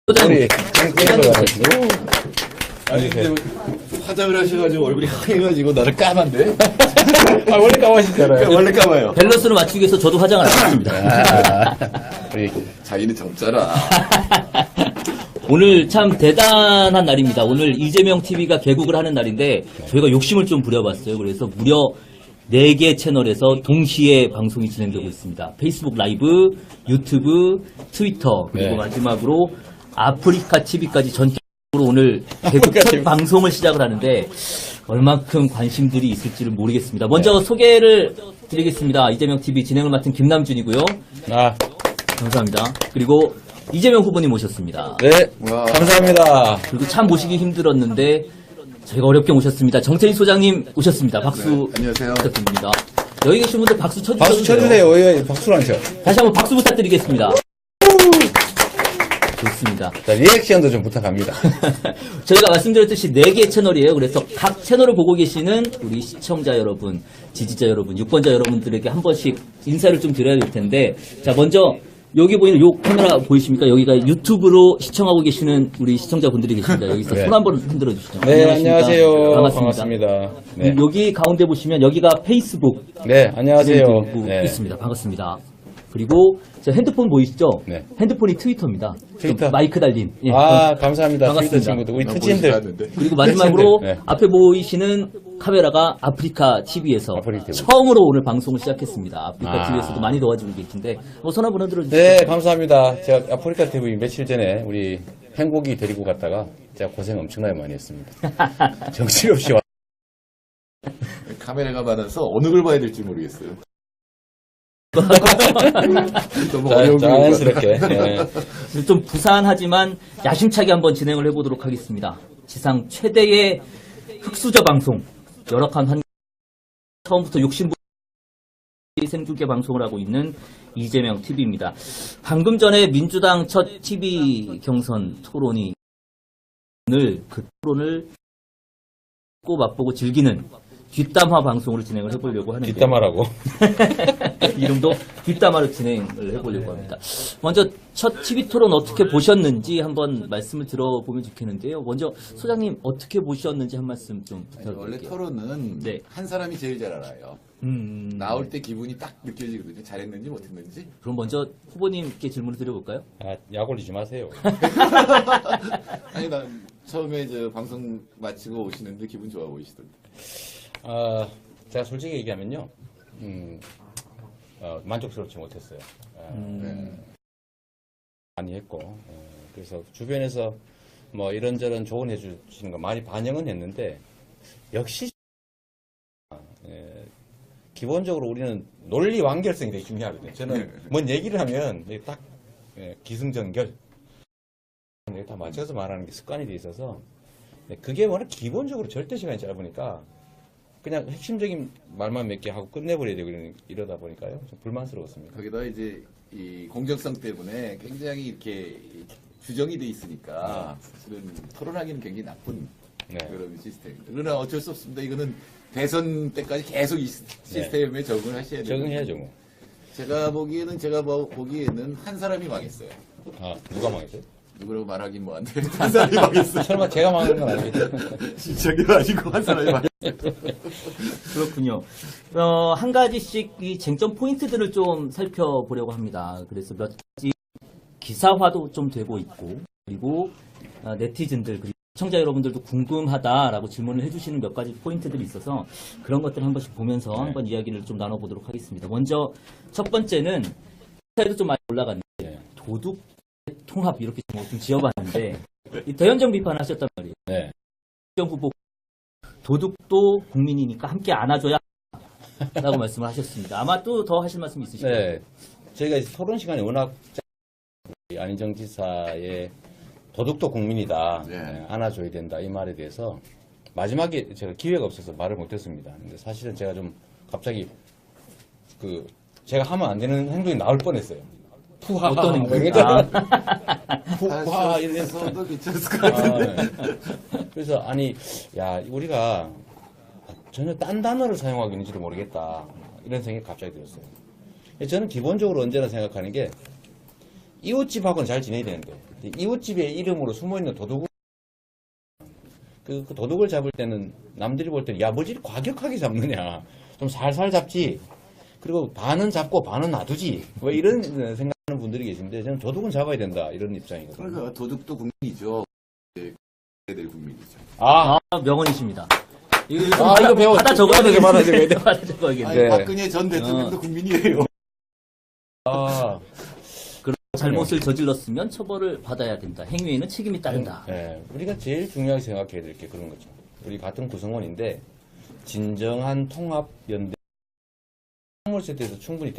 우리 아니 근데 화장을 하셔가지고 얼굴이 하얘가지고 나를 까만데? 아, 원래 까마시잖아요. 원래 까마요. 밸런스를 맞추기 위해서 저도 화장을 안 했습니다. 우리 자기는 젊잖아. 오늘 참 대단한 날입니다. 오늘 이재명 TV가 개국을 하는 날인데 저희가 욕심을 좀 부려봤어요. 그래서 무려 4개 채널에서 동시에 방송이 진행되고 있습니다. 페이스북 라이브, 유튜브, 트위터, 그리고 네. 마지막으로 아프리카 TV까지 전격으로 오늘 개국 첫 방송을 시작을 하는데 얼만큼 관심들이 있을지를 모르겠습니다. 먼저 소개를 드리겠습니다. 이재명 TV 진행을 맡은 김남준이고요. 감사합니다. 그리고 이재명 후보님 모셨습니다. 네, 와. 감사합니다. 그리고 참 모시기 힘들었는데 저희가 어렵게 모셨습니다. 정태희 소장님 오셨습니다. 박수 네, 안녕하세요. 부탁드립니다. 여기 계신 분들 박수 쳐주세요. 박수 쳐주세요. 왜 박수를 안 쳐? 다시 한번 박수 부탁드리겠습니다. 좋습니다. 자, 리액션도 좀 부탁합니다. 저희가 말씀드렸듯이 4개의 채널이에요. 그래서 각 채널을 보고 계시는 우리 시청자 여러분, 지지자 여러분, 유권자 여러분들에게 한 번씩 인사를 좀 드려야 될 텐데, 자, 먼저 여기 보이는 요 카메라 보이십니까? 여기가 유튜브로 시청하고 계시는 우리 시청자분들이 계십니다. 여기서 네. 손 한번 흔들어 주시죠. 네, 안녕하세요. 반갑습니다. 네. 여기 가운데 보시면 여기가 페이스북 네, 안녕하세요. 진행되고 네. 있습니다. 반갑습니다. 그리고 저 핸드폰 보이시죠? 네. 핸드폰이 트위터입니다. 트위터? 마이크 달린. 예. 감사합니다. 반갑습니다. 트위터 친구들, 우리 특진들. 그리고 마지막으로 네. 앞에 보이시는 카메라가 아프리카 TV에서 아프리카 TV. 처음으로 오늘 방송을 시작했습니다. 아프리카 아. TV에서도 많이 도와주고 계신데 손 한번 흔들어 주시죠. 네, 감사합니다. 제가 아프리카 TV 며칠 전에 우리 행복이 데리고 갔다가 제가 고생 엄청나게 많이 했습니다. 정신없이 왔. 카메라가 많아서 어느 걸 봐야 될지 모르겠어요. 너무 어려운 거. 자연스럽게. 네. 좀 부산하지만 야심차게 한번 진행을 해보도록 하겠습니다. 지상 최대의 흑수저 방송, 열악한 환경, 처음부터 욕심부리 생중계 방송을 하고 있는 이재명 TV입니다. 방금 전에 민주당 첫 TV 경선 토론이 오늘 그 토론을 꼭 맛보고 즐기는 뒷담화 방송으로 진행을 해보려고 하는데 뒷담화라고. 이름도 뒷담화로 진행을 해보려고 합니다. 먼저 첫 TV 토론 어떻게 보셨는지 한번 말씀을 들어보면 좋겠는데요. 먼저 소장님 어떻게 보셨는지 한 말씀 좀 원래 부탁드릴게요. 토론은 네. 한 사람이 제일 잘 알아요. 나올 때 기분이 딱 느껴지거든요. 잘했는지 못했는지. 그럼 먼저 후보님께 질문을 드려볼까요? 약 올리지 마세요. 아니 나 처음에 저 방송 마치고 오시는데 기분 좋아 보이시던데. 제가 솔직히 얘기하면요, 만족스럽지 못했어요. 네. 많이 했고, 그래서 주변에서 뭐 이런저런 조언해 주시는 거 많이 반영은 했는데, 역시, 기본적으로 우리는 논리 완결성이 되게 중요하거든요. 저는 뭔 얘기를 하면 딱 기승전결, 다 맞춰서 말하는 게 습관이 돼 있어서, 그게 워낙 기본적으로 절대 시간이 짧으니까, 그냥 핵심적인 말만 몇 개 하고 끝내버려야 되고 이러다 보니까요. 좀 불만스러웠습니다. 거기다 이제 이 공정성 때문에 굉장히 이렇게 규정이 돼 있으니까 사실은 토론하기는 굉장히 나쁜 네. 그런 시스템입니다. 그러나 어쩔 수 없습니다. 이거는 대선 때까지 계속 이 시스템에 적응을 하셔야 돼요. 적응해야죠, 뭐. 제가 보기에는 한 사람이 망했어요. 누가 망했어요? 누구라고 말하긴 뭐한데 한 사람이 망했어요. 설마 제가 망한 건 아니겠죠? 진짜게 아니고 한 사람이 망했어요. 그렇군요. 한 가지씩 이 쟁점 포인트들을 좀 살펴보려고 합니다. 그래서 몇 가지 기사화도 좀 되고 있고, 그리고 네티즌들, 그리고 시청자 여러분들도 궁금하다라고 질문을 해주시는 몇 가지 포인트들이 있어서 그런 것들 한 번씩 보면서 한번 이야기를 좀 나눠보도록 하겠습니다. 먼저 첫 번째는 기사에도 좀 많이 올라갔는데 도둑 통합 이렇게 좀 지어봤는데 이 대연정 비판하셨단 말이에요. 네. 이재명 후보 도둑도 국민이니까 함께 안아줘야 라고 말씀을 하셨습니다. 아마 또 더 하실 말씀이 있으실 거예요. 네. 저희가 이제 토론 시간이 워낙 안희정 지사의 도둑도 국민이다. 네. 안아줘야 된다. 이 말에 대해서 마지막에 제가 기회가 없어서 말을 못했습니다. 근데 사실은 제가 좀 갑자기 제가 하면 안 되는 행동이 나올 뻔했어요. 푸하. 어떤 행동이? 푸하 이래서 도 괜찮을 것 같은데. 그래서 우리가 전혀 딴 단어를 사용하고 있는지를 모르겠다. 이런 생각이 갑자기 들었어요. 저는 기본적으로 언제나 생각하는 게 이웃집하고는 잘 지내야 되는데 이웃집의 이름으로 숨어있는 도둑 그 도둑을 잡을 때는 남들이 볼 때는 야 뭐지 과격하게 잡느냐 좀 살살 잡지 그리고 반은 잡고 반은 놔두지 뭐 이런 생각하는 분들이 계신데 저는 도둑은 잡아야 된다 이런 입장이거든요. 그러니까 도둑도 국민이죠. 네, 될 국민이죠. 아, 명언이십니다. 이거 이거 배워. 받아 적어야 되게 되겠네. 받아 적어야 돼. 받아 적어야겠네. 아니, 네. 박근혜 전 대통령도 국민이에요. 그런 잘못을 저질렀으면 처벌을 받아야 된다. 행위에는 책임이 따른다. 네, 우리가 제일 중요하게 생각해야 될 게 그런 거죠. 우리 같은 구성원인데 진정한 통합연대 월세에 대해서 충분히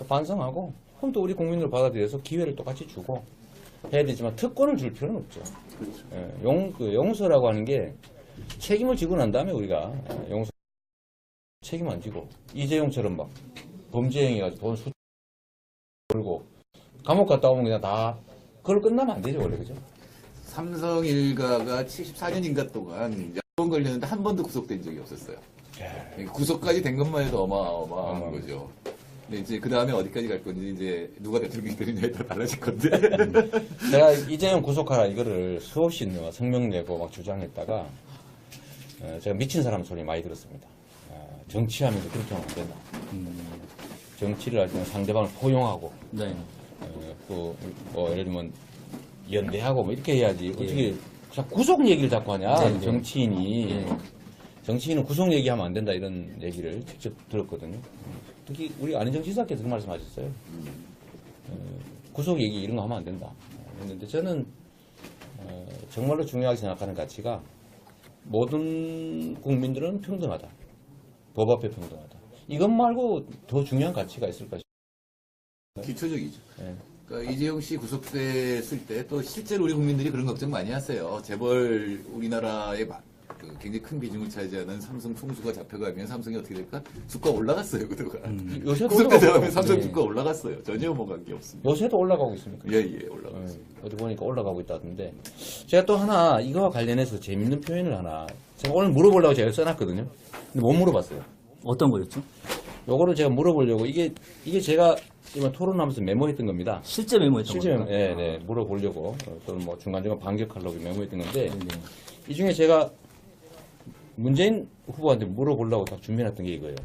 반성하고 그럼 또 우리 국민들 받아들여서 기회를 똑같이 주고 해야 되지만 특권을 줄 필요는 없죠. 그렇죠. 예, 용서라고 하는 게 책임을 지고 난 다음에 우리가 용서 책임 안 지고 이재용처럼 막 범죄 행위가지고 돈 수 벌고 감옥 갔다 오면 그냥 다 그걸 끝나면 안 되죠 원래 그죠? 삼성 일가가 74년인가 동안 여권 걸렸는데 한 번도 구속된 적이 없었어요. 구속까지 된 것만 해도 어마어마한 거죠. 근데 이제 그 다음에 어디까지 갈 건지 이제 누가 대통령이 되느냐에 따라 달라질 건데. 제가 이재용 구속하라 이거를 수없이 성명 내고 막 주장했다가 제가 미친 사람 소리 많이 들었습니다. 정치하면서 그렇게 하면 안 된다. 정치를 할 때는 상대방을 포용하고 네. 뭐 예를 들면 연대하고 뭐 이렇게 해야지 어떻게 자꾸 구속 얘기를 자꾸 하냐 네, 네. 정치인이 정치인은 구속 얘기하면 안 된다 이런 얘기를 직접 들었거든요. 특히 우리 안희정 지사께서 그 말씀하셨어요. 구속 얘기 이런 거 하면 안 된다. 그런데 저는 정말로 중요하게 생각하는 가치가 모든 국민들은 평등하다. 법 앞에 평등하다. 이것 말고 더 중요한 가치가 있을까 싶어요. 기초적이죠. 네. 그러니까 이재용 씨 구속됐을 때 또 실제로 우리 국민들이 그런 걱정 많이 하세요. 재벌 우리나라의 굉장히 큰 비중을 차지하는 삼성 총수가 잡혀가면 삼성이 어떻게 될까? 주가 올라갔어요 그동안. 요새도 구속되면 삼성 네. 주가 올라갔어요. 전혀 뭐 관계 없습니다. 요새도 올라가고 있습니까? 예, 올라갔어요. 어디 보니까 올라가고 있다던데. 제가 또 하나 이거와 관련해서 재밌는 표현을 하나 제가 오늘 물어보려고 제가 써놨거든요. 근데 못 물어봤어요. 어떤 거였죠? 요거를 제가 물어보려고 이게 제가 이번 토론하면서 메모했던 겁니다. 실제 메모였던 실제 겁니까? 네, 물어보려고 또는 뭐 중간중간 반격하려고 메모했던 건데 네. 이 중에 제가 문재인 후보한테 물어보려고 딱 준비해놨던 게 이거예요.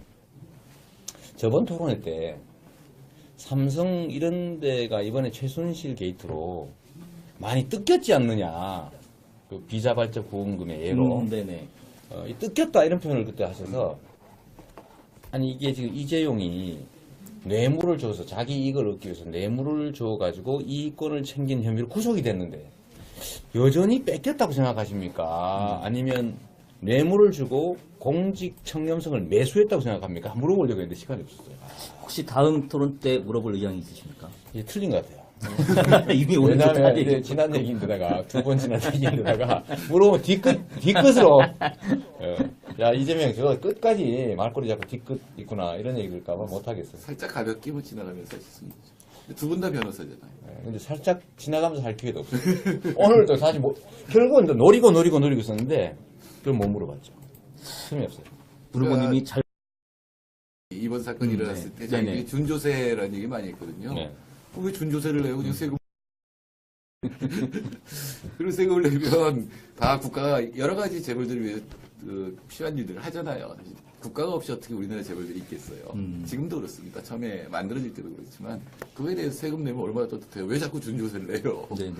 저번 토론회 때 삼성 이런 데가 이번에 최순실 게이트로 많이 뜯겼지 않느냐. 그 비자발적 후원금의 예로. 네네. 이 뜯겼다 이런 표현을 그때 하셔서 아니 이게 지금 이재용이 뇌물을 줘서 자기 이익을 얻기 위해서 뇌물을 줘가지고 이권을 챙긴 혐의로 구속이 됐는데 여전히 뺏겼다고 생각하십니까? 아니면 뇌물을 주고 공직 청렴성을 매수했다고 생각합니까? 물어보려고 했는데 시간이 없었어요. 혹시 다음 토론 때 물어볼 의향이 있으십니까? 이게 틀린 것 같아요. 이미 오늘 왜냐하면 얘기. 이제 지난 얘기인데다가 두 번 지난 얘기인데다가 물어보면 뒤끝으로 야 이재명 저거 끝까지 말꼬리 잡고 뒤끝 있구나 이런 얘기일까봐 못하겠어요. 살짝 가볍게 뭐 지나가면서 하셨습니다. 두 분 다 변호사잖아요. 근데 살짝 지나가면서 할 기회도 없어요. 오늘도 사실 뭐 결국은 또 노리고 있었는데 그걸 못 물어봤죠. 틈이 없어요. 물고님이 잘 이번 사건이 일어났을 때 네네. 저희 준조세라는 얘기 많이 했거든요. 네. 왜 준조세를 내고 그냥 세금 그리고 세금을 내면 다 국가가 여러 가지 재벌들을 위해 필요한 일들을 하잖아요. 국가가 없이 어떻게 우리나라 재벌들이 있겠어요. 지금도 그렇습니다. 처음에 만들어질 때도 그렇지만 그거에 대해서 세금 내면 얼마나 떳떳해요. 왜 자꾸 준조세를 내요. 네네.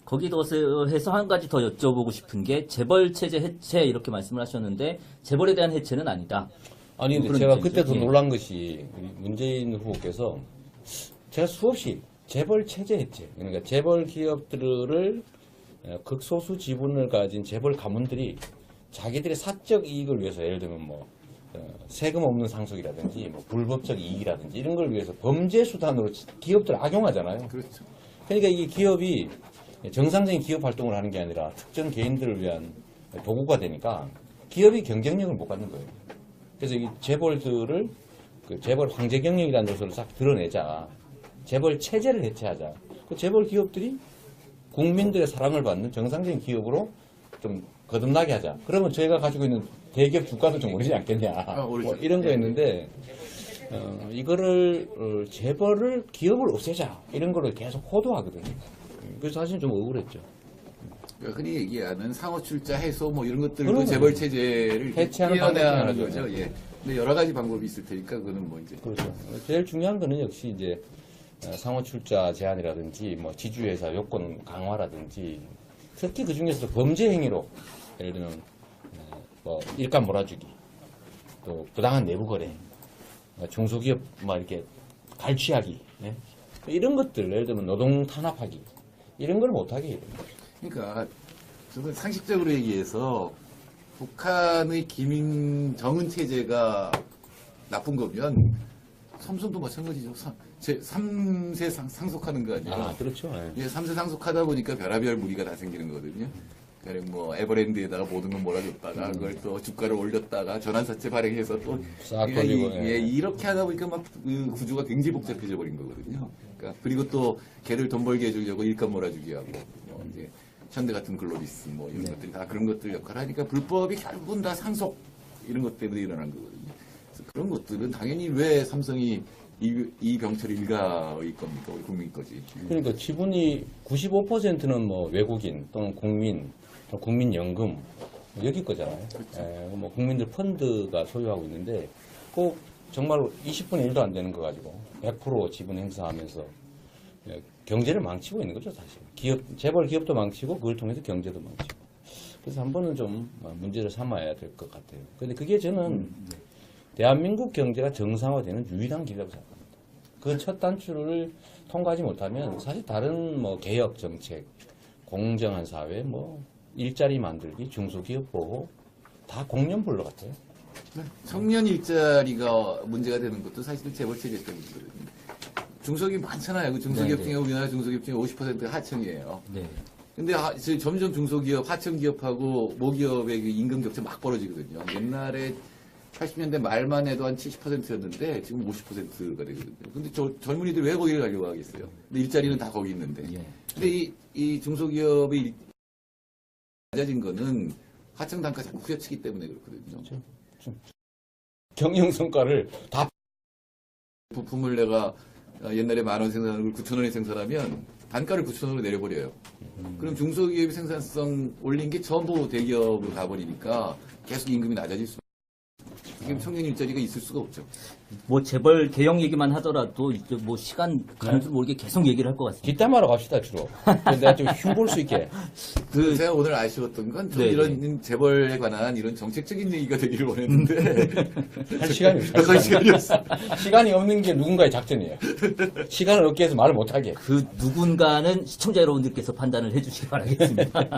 거기 더해서 한 가지 더 여쭤보고 싶은 게 재벌 체제 해체 이렇게 말씀을 하셨는데 재벌에 대한 해체는 아니다. 아니 근데 그런 제가 입장이죠. 그때 더 예. 놀란 것이 우리 문재인 후보께서 제가 수없이 재벌 체제 해체 그러니까 재벌 기업들을 극소수 지분을 가진 재벌 가문들이 자기들의 사적 이익을 위해서 예를 들면 뭐 세금 없는 상속이라든지 뭐 불법적 이익이라든지 이런 걸 위해서 범죄 수단으로 기업들을 악용하잖아요. 그렇죠. 그러니까 이게 기업이 정상적인 기업 활동을 하는 게 아니라 특정 개인들을 위한 도구가 되니까 기업이 경쟁력을 못 갖는 거예요. 그래서 이 재벌들을 그 재벌 황제 경영이라는 요소를 싹 드러내자. 재벌 체제를 해체하자. 그 재벌 기업들이 국민들의 사랑을 받는 정상적인 기업으로 좀 거듭나게 하자. 그러면 저희가 가지고 있는 대기업 주가도 좀 오르지 않겠냐. 오르죠. 뭐 이런 거였는데 이거를 재벌을 기업을 없애자 이런 거를 계속 호도하거든요. 그래서 사실 좀 억울했죠. 그러니까 흔히 얘기하는 상호 출자 해소 뭐 이런 것들도 그런 재벌 체제를 해체하는 깨어내야 하는 방법이 거죠. 하나죠. 예. 근데 여러 가지 방법이 있을 테니까 그거는 뭐 이제 그렇죠. 제일 중요한 거는 역시 이제 상호 출자 제한이라든지 뭐 지주회사 요건 강화라든지 특히 그 중에서도 범죄 행위로 예를 들면 뭐 일감 몰아주기 또 부당한 내부 거래 중소기업 막 이렇게 갈취하기 예? 이런 것들 예를 들면 노동 탄압하기 이런 걸 못하게 해야 됩니다. 그러니까 저는 상식적으로 얘기해서 북한의 김정은 체제가 나쁜 거면 삼성도 마찬가지죠. 제 3세 상속하는 거 아니에요? 아 그렇죠. 예. 예, 3세 상속하다 보니까 별의별 무리가 다 생기는 거거든요. 그러니까 뭐 에버랜드에다가 모든 걸 몰아줬다가 그걸 또 주가를 올렸다가 전환사채 발행해서 또 싹 그러니까 돌리고, 예, 예. 이렇게 하다 보니까 막 그 구조가 굉장히 복잡해져 버린 거거든요. 그러니까 그리고 또 걔를 돈 벌게 해주려고 일감 몰아주기 하고 뭐 이제 현대 같은 글로비스 뭐 이런 것들이 다 그런 것들 역할을 하니까 불법이 결국은 다 상속 이런 것 때문에 일어난 거거든요. 그래서 그런 것들은 당연히 왜 삼성이 이 병철 일가의 겁니까? 우리 국민 거지. 그러니까 지분이 95%는 뭐 외국인 또는 국민, 또 국민연금 여기 거잖아요. 예, 뭐 국민들 펀드가 소유하고 있는데 꼭 정말 20분의 1도 안 되는 거 가지고 100% 지분 행사하면서 예, 경제를 망치고 있는 거죠, 사실. 재벌 기업도 망치고 그걸 통해서 경제도 망치고. 그래서 한 번은 좀 문제를 삼아야 될 것 같아요. 근데 그게 저는 대한민국 경제가 정상화되는 유일한 기회라고 생각합니다. 그 첫 단추를 통과하지 못하면 사실 다른 뭐 개혁 정책, 공정한 사회, 뭐 일자리 만들기, 중소기업 보호 다 공룡불로 같아요. 청년 일자리가 문제가 되는 것도 사실은 재벌 체제 때문이거든요. 중소기업 많잖아요. 그 중소기업 네, 중에 우리나라 중소기업 중에 50%가 하청이에요. 네. 근데 점점 중소기업, 하청기업하고 모기업의 그 임금 격차 막 벌어지거든요. 옛날에 80년대 말만 해도 한 70%였는데 지금 50%가 되거든요. 근데 젊은이들 왜 거기를 가려고 하겠어요? 근데 일자리는 다 거기 있는데. 예. 근데 이 중소기업이 낮아진 거는 하청 단가 자꾸 후려치기 때문에 그렇거든요. 경영 성과를 다 부품을 내가 옛날에 10,000원 생산하는 걸 9,000원에 생산하면 단가를 9,000원으로 내려버려요. 그럼 중소기업의 생산성 올린 게 전부 대기업으로 가버리니까 계속 임금이 낮아질 수. 지금 청년 일자리가 있을 수가 없죠. 뭐 재벌 개혁 얘기만 하더라도 이제 뭐 시간 가는 줄 모르게 계속 얘기를 할 것 같습니다. 뒷담화로 갑시다, 주로. 내가 좀 흉볼 수 있게. 제가 오늘 아쉬웠던 건 좀 네, 이런 재벌에 관한 이런 정책적인 얘기가 되기를 원했는데 할 시간이 없어요. 그럴 시간이 없어. 시간이 없는 게 누군가의 작전이에요. 시간을 얻기 위해서 말을 못하게. 그 누군가는 시청자 여러분들께서 판단을 해주시기 바라겠습니다.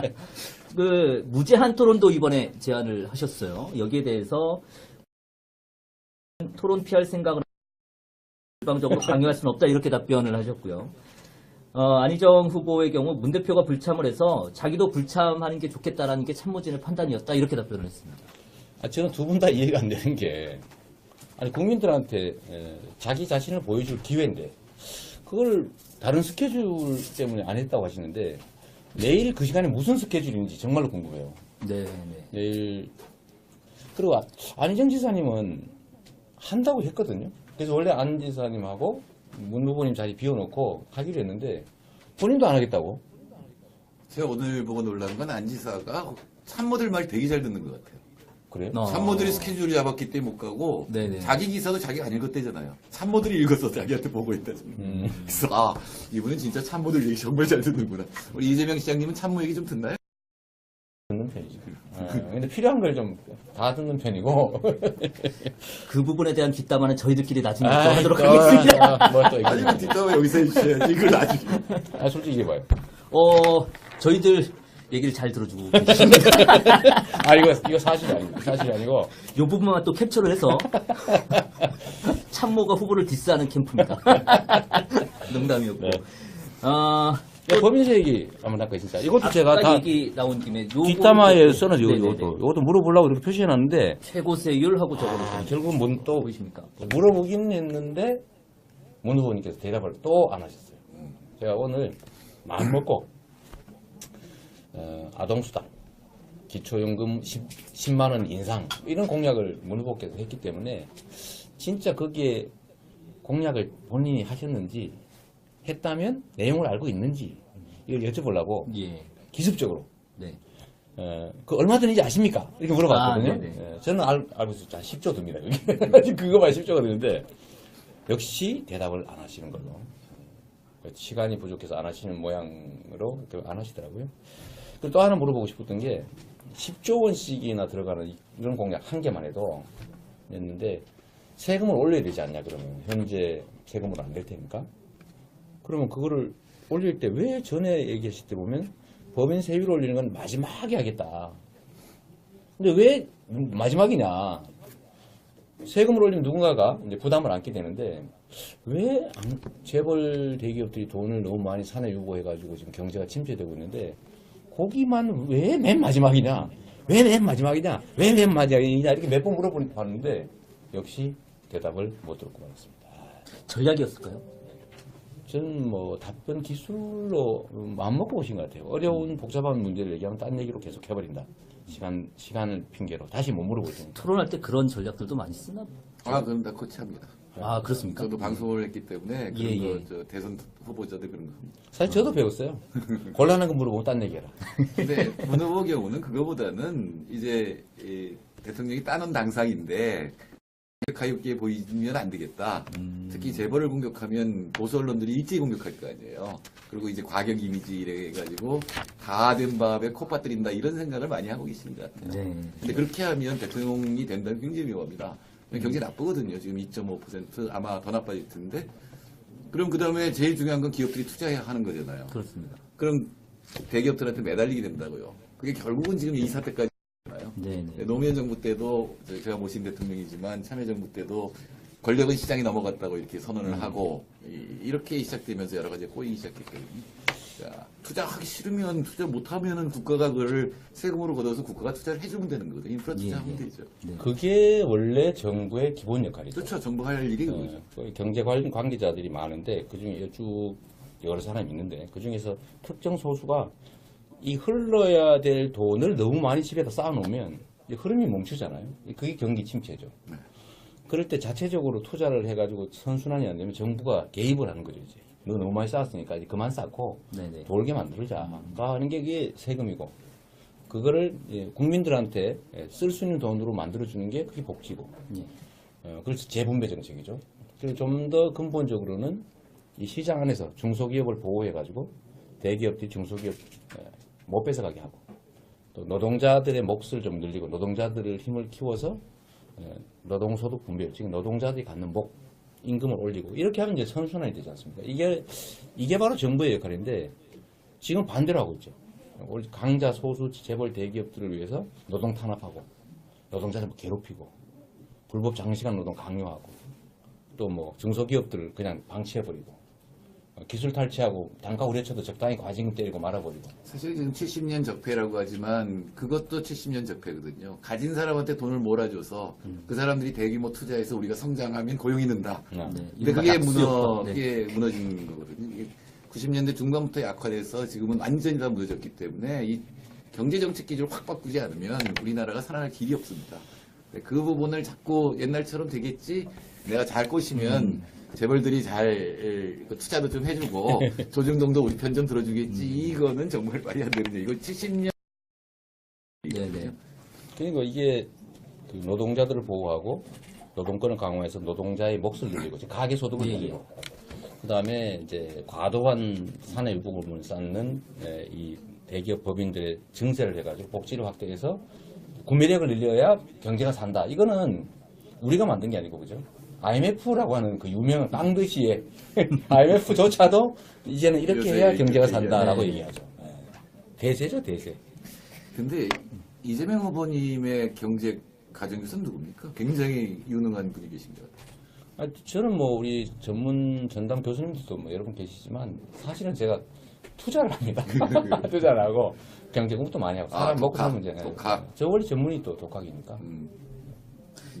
그 무제한 토론도 이번에 제안을 하셨어요. 여기에 대해서 토론 피할 생각은 일방적으로 강요할 수는 없다 이렇게 답변을 하셨고요. 안희정 후보의 경우 문 대표가 불참을 해서 자기도 불참하는 게 좋겠다라는 게 참모진의 판단이었다 이렇게 답변을 했습니다. 저는 두 분 다 이해가 안 되는 게, 아니, 국민들한테 자기 자신을 보여줄 기회인데, 그걸 다른 스케줄 때문에 안 했다고 하시는데, 내일 그 시간에 무슨 스케줄인지 정말로 궁금해요. 네. 내일, 그리고 안희정 지사님은 한다고 했거든요. 그래서 원래 안 지사님하고 문 후보님 자리 비워놓고 하기로 했는데, 본인도 안 하겠다고. 제가 오늘 보고 놀란 건 안 지사가 참모들 말 되게 잘 듣는 것 같아요. 그래요? 참모들이 스케줄을 잡았기 때문에 못 가고 네네. 자기 기사도 자기가 안 읽었대잖아요. 참모들이 읽어서 자기한테 보고 있다. 그래서 이분은 진짜 참모들 얘기 정말 잘 듣는구나. 우리 이재명 시장님은 참모 얘기 좀 듣나요? 듣는 편이죠. 근데 필요한 걸 좀 다 듣는 편이고. 그 부분에 대한 뒷담화는 저희들끼리 나중에 또 아이, 하도록 또, 하겠습니다. 뭐 또 이거. 아니면 뒷담화 여기서 해주셔야지. 이걸 나중에. 솔직히 얘기해봐요. 저희들 얘기를 잘 들어주고 계십니다. 이거 사실이 아니고, 사실이 아니고. 이 부분만 또 캡처를 해서 참모가 후보를 디스하는 캠프입니다. 농담이었고. 네. 또 법인세 얘기 한번 할까 진짜. 이것도 제가 아까 다 얘기 나온 김에 뒷담화에 써놨어요. 네네네. 이것도 물어보려고 이렇게 표시해놨는데, 최고세율하고 적어놓으셨죠. 결국은 또 보이십니까? 물어보긴 했는데, 문 후보님께서 대답을 또 안 하셨어요. 제가 오늘 마음 먹고, 아동수당, 기초연금 10만 원 인상, 이런 공약을 문 후보께서 했기 때문에, 진짜 거기에 공약을 본인이 하셨는지 했다면 내용을 알고 있는지 이걸 여쭤보려고 예. 기습적으로 네. 그 얼마 드는지 아십니까? 이렇게 물어봤거든요. 아, 네네. 저는 알고 있었죠. 한 10조 듭니다. 그게. 그거만 10조가 되는데 역시 대답을 안 하시는 걸로. 시간이 부족해서 안 하시는 모양으로 안 하시더라고요. 그리고 또 하나 물어보고 싶었던 게 10조 원씩이나 들어가는 이런 공약 한 개만 해도 냈는데 세금을 올려야 되지 않냐 그러면 현재 세금으로 안 될 테니까 그러면 그거를 올릴 때 왜 전에 얘기하실 때 보면 법인 세율 올리는 건 마지막에 하겠다. 근데 왜 마지막이냐? 세금을 올리면 누군가가 이제 부담을 안게 되는데 왜 재벌 대기업들이 돈을 너무 많이 사내 유고해가지고 지금 경제가 침체되고 있는데 거기만 왜 맨 마지막이냐? 왜 맨 마지막이냐? 왜 맨 마지막이냐? 이렇게 몇 번 물어봤는데 역시 대답을 못 들었고 말았습니다. 전략이었을까요? 저는 뭐 답변 기술로 마음먹고 오신 것 같아요. 어려운 복잡한 문제를 얘기하면 딴 얘기로 계속 해버린다. 시간을 핑계로 다시 못 물어볼 테니까. 토론할 때 그런 전략들도 많이 쓰나? 그럼 다 코치합니다. 아, 그렇습니까? 저도 방송을 했기 때문에 그런 예, 거, 예. 저 대선 후보자들 그런 거 합니다. 사실 저도 배웠어요. 곤란한 거 물어보면 딴 얘기해라. 근데 문 후보 경우는 그거보다는 이제 이 대통령이 따놓은 당상인데 가볍게 보이면 안 되겠다. 특히 재벌을 공격하면 보수 언론들이 일제히 공격할 거 아니에요. 그리고 이제 과격 이미지 이래가지고 다 된 밥에 코 빠뜨린다 이런 생각을 많이 하고 계시는 것 같아요. 네. 근데 그렇게 하면 대통령이 된다면 굉장히 위험합니다. 경제 나쁘거든요. 지금 2.5% 아마 더 나빠질 텐데. 그럼 그 다음에 제일 중요한 건 기업들이 투자해야 하는 거잖아요. 그렇습니다. 그럼 대기업들한테 매달리게 된다고요. 그게 결국은 지금 이 사태까지 잖아요. 네. 노무현 정부 때도 제가 모신 대통령이지만 참여정부 때도 권력은 시장에 넘어갔다고 이렇게 선언을 하고 이렇게 시작되면서 여러 가지 꼬이기 시작했거든요. 자, 투자하기 싫으면 투자 못하면은 국가가 그걸 세금으로 걷어서 국가가 투자를 해주면 되는 거거든요. 인프라 투자하면 되죠. 그게 원래 정부의 기본 역할이죠. 그렇죠. 정부 할 일이 그거죠. 경제 관계자들이 많은데 그중에 쭉 여러 사람이 있는데 그중에서 특정 소수가 이 흘러야 될 돈을 너무 많이 집에다 쌓아놓으면 흐름이 멈추잖아요. 그게 경기 침체죠. 그럴 때 자체적으로 투자를 해가지고 선순환이 안 되면 정부가 개입을 하는 거죠. 이제 너 너무 많이 쌓았으니까 이제 그만 쌓고 네네. 돌게 만들자. 하는 게 그게 세금이고 그거를 국민들한테 쓸 수 있는 돈으로 만들어주는 게 그게 복지고. 예. 그래서 재분배 정책이죠. 그리고 좀 더 근본적으로는 이 시장 안에서 중소기업을 보호해가지고 대기업들이 중소기업 못 뺏어가게 하고 또 노동자들의 몫을 좀 늘리고 노동자들을 힘을 키워서 노동소득 분배율, 즉 노동자들이 갖는 목, 임금을 올리고 이렇게 하면 이제 선순환이 되지 않습니까? 이게 바로 정부의 역할인데 지금 반대로 하고 있죠. 강자 소수 재벌 대기업들을 위해서 노동 탄압하고 노동자들 괴롭히고 불법 장시간 노동 강요하고 또 뭐 중소기업들을 그냥 방치해버리고 기술 탈취하고 단가 우려쳐도 적당히 과징금 때리고 말아버리고. 사실 지금 70년 적폐라고 하지만 그것도 70년 적폐거든요. 가진 사람한테 돈을 몰아줘서 그 사람들이 대규모 투자해서 우리가 성장하면 고용이 는다. 네. 근데 이른바 그게 약수요법. 네. 그게 무너진 거거든요. 이게 90년대 중반부터 약화돼서 지금은 완전히 다 무너졌기 때문에 이 경제정책 기조를 확 바꾸지 않으면 우리나라가 살아날 길이 없습니다. 그 부분을 자꾸 옛날처럼 되겠지. 내가 잘 꼬시면 재벌들이 잘 투자도 좀 해주고 조중동도 우리 편 좀 들어주겠지. 이거는 정말 말이 안 되는 얘기. 이거 70년. 네네. 그러니까 이게 그 노동자들을 보호하고 노동권을 강화해서 노동자의 몫을 늘리고 가계 소득을 예, 늘리고 그다음에 이제 과도한 사내 유보금을 쌓는 이 대기업 법인들의 증세를 해가지고 복지를 확대해서 구매력을 늘려야 경제가 산다. 이거는 우리가 만든 게 아니고 그죠? IMF라고 하는 그 유명한 빵드시의 IMF조차도 이제는 이렇게 해야 경제가 산다라고 얘기하죠. 대세죠, 대세. 근데 이재명 후보님의 경제 가정교사는 누굽니까? 굉장히 유능한 분이 계신 것 같아요. 저는 뭐 우리 전담 교수님들도 뭐 여러 분 계시지만 사실은 제가 투자를 합니다. 투자를 하고 경제 공부도 많이 하고 사람 먹고 사는 문제는. 독학. 저 원래 전문이 또 독학이니까.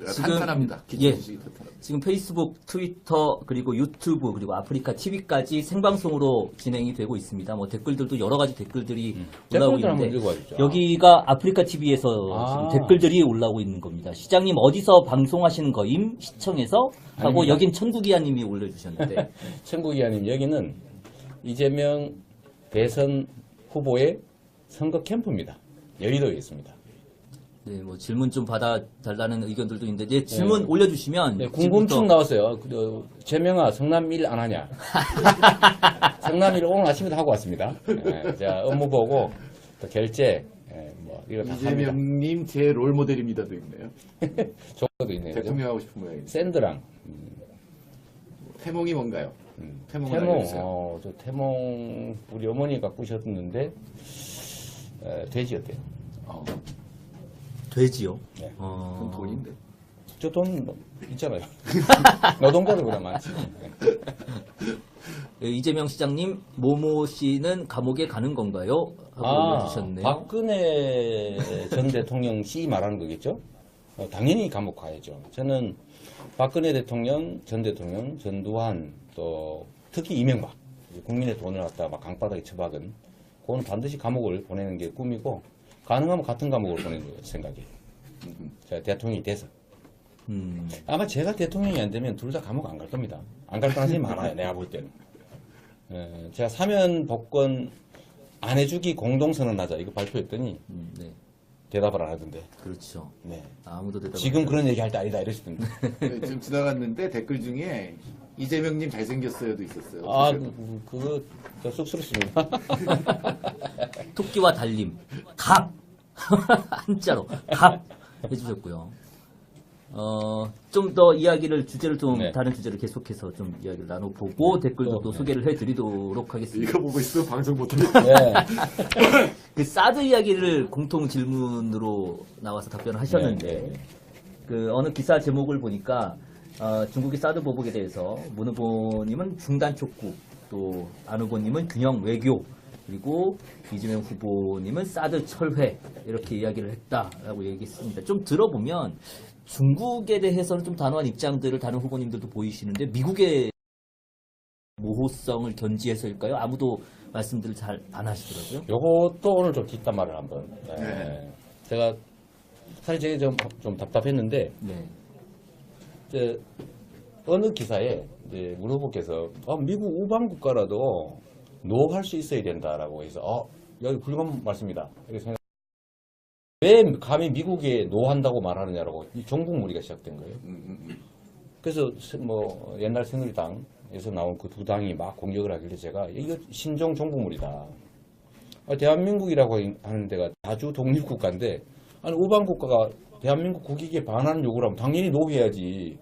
탄탄합니다. 기초 지식이 탄탄합니다. 지금 페이스북, 트위터, 그리고 유튜브, 그리고 아프리카 TV까지 생방송으로 진행이 되고 있습니다. 뭐 댓글들도 여러 가지 댓글들이 올라오고 댓글들 한번 있는데 읽어봐주죠. 여기가 아프리카 TV에서 지금 댓글들이 올라오고 있는 겁니다. 시장님 어디서 방송하시는 거임? 시청에서? 하고 아닙니다. 여긴 천국이야님이 올려주셨는데 천국이아님, 여기는 이재명 대선 후보의 선거 캠프입니다. 여의도에 있습니다. 네, 뭐 질문 좀 받아달라는 의견들도 있는데 네, 질문 올려주시면 네, 궁금증 지금부터- 나왔어요. 재명아, 성남 1 안 하냐? 성남 1 오늘 아침에도 하고 왔습니다. 자, 업무 보고 또 결제, 뭐 이거 다 합니다. 이재명님 제 롤 모델입니다도 있네요. 저거도 있네요. 그죠? 대통령 하고 싶은 모양이네요. 샌드랑 태몽이 뭔가요? 태몽을 태몽, 알려주세요. 저 태몽 우리 어머니가 꾸셨는데 돼지였대요. 돼지요? 네. 그건 돈인데. 저 돈 있잖아요. 노동자들보다 많지. 네, 이재명 시장님 모모 씨는 감옥에 가는 건가요? 하고 올려주셨네요. 박근혜 전 대통령 씨 말하는 거겠죠? 당연히 감옥 가야죠. 저는 박근혜 대통령, 전 대통령, 전두환, 또 특히 이명박, 국민의 돈을 갖다가 막 강바닥에 처박은, 그거는 반드시 감옥을 보내는 게 꿈이고, 가능하면 같은 감옥을 보내는 생각이에요. 제가 대통령이 돼서. 아마 제가 대통령이 안 되면 둘 다 감옥 안 갈 겁니다. 안 갈 가능성이 많아요, 내가 볼 때는. 제가 사면 복권 안 해주기 공동선언하자 이거 발표했더니 네, 대답을 안 하던데. 그렇죠. 네. 아무도 대답 지금 그런 얘기 할 때 아니다 이러시던데. 네, 지금 지나갔는데 댓글 중에 이재명님 잘생겼어요도 있었어요. 아, 그거 저 쑥스럽습니다. 토끼와 달림 갑 한자로 갑 해주셨고요. 좀 더 이야기를 주제를 좀 네. 다른 주제를 계속해서 좀 이야기를 나눠보고 댓글도 또 소개를 해드리도록 하겠습니다. 이거 보고 있으면 방송 못하겠 네. 그 사드 이야기를 공통 질문으로 나와서 답변을 하셨는데 네, 네. 그 어느 기사 제목을 보니까 중국의 사드 보복에 대해서 문 후보님은 중단 촉구, 또 안 후보님은 균형 외교, 그리고 이재명 후보님은 사드 철회 이렇게 이야기를 했다라고 얘기했습니다. 좀 들어보면 중국에 대해서는 좀 단호한 입장들을 다른 후보님들도 보이시는데 미국의 모호성을 견지해서일까요? 아무도 말씀들을 잘 안 하시더라고요. 요것도 오늘 좀 뒷담화를 한번. 제가 사실 제가 좀 답답했는데 네. 이제 어느 기사에 이제 문 후보께서 미국 우방 국가라도 노할 수 있어야 된다라고 해서 여기 훌륭한 말씀이다 이렇게 생각. 왜 감히 미국에 노한다고 말하느냐라고 이 종북무리가 시작된 거예요. 그래서 뭐 옛날 새누리당에서 나온 그 두 당이 막 공격을 하길래 제가 이거 신종 종북무리다. 대한민국이라고 하는 데가 자주 독립국가인데 아니 우방 국가가 대한민국 국익에 반하는 요구를 하면 당연히 노해야지.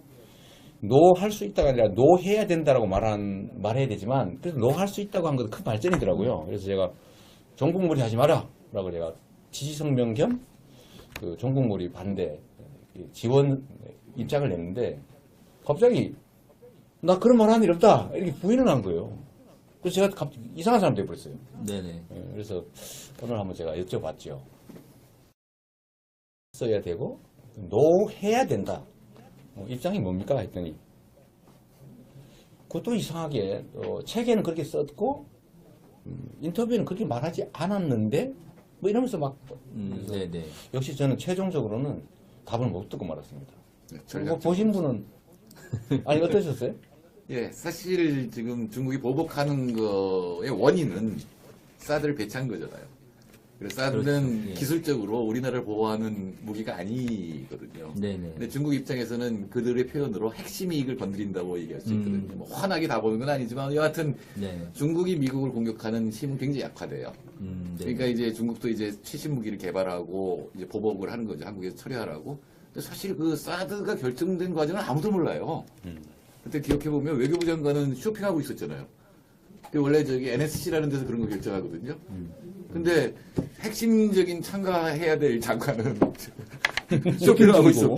노할 수 있다가 아니라 노해야 된다라고 말해야 되지만 그래서 노할 수 있다고 한 것도 큰 발전이더라고요. 그래서 제가 종북무리 하지 마라 라고 제가 지지성명 겸 그 종북무리 반대 지원 입장을 냈는데 갑자기 나 그런 말 한 일 없다 이렇게 부인을 한 거예요. 그래서 제가 갑자기 이상한 사람 돼버렸어요. 네네. 그래서 오늘 한번 제가 여쭤봤죠. 써야 되고 노해야 된다. 입장이 뭡니까? 했더니 그것도 이상하게 책에는 그렇게 썼고 인터뷰에는 그렇게 말하지 않았는데 뭐 이러면서 막 네네. 역시 저는 최종적으로는 답을 못 듣고 말았습니다. 네, 뭐 보신 분은 아니 어떠셨어요? 예, 사실 지금 중국이 보복하는 거의 원인은 사드를 배치한 거잖아요. 그래서 사드는 그렇죠. 예. 기술적으로 우리나라를 보호하는 무기가 아니거든요. 네네. 근데 중국 입장에서는 그들의 표현으로 핵심 이익을 건드린다고 얘기할 수 있거든요. 뭐 환하게 다 보는 건 아니지만 여하튼 네. 중국이 미국을 공격하는 힘은 굉장히 약화돼요. 네. 그러니까 이제 중국도 이제 최신 무기를 개발하고 이제 보복을 하는 거죠. 한국에서 처리하라고. 근데 사실 그 사드가 결정된 과정은 아무도 몰라요. 그때 기억해 보면 외교부 장관은 쇼핑하고 있었잖아요. 근데 원래 저기 NSC라는 데서 그런 거 결정하거든요. 근데 핵심적인 참가해야 될 장관은 쇼핑을 하고 있었고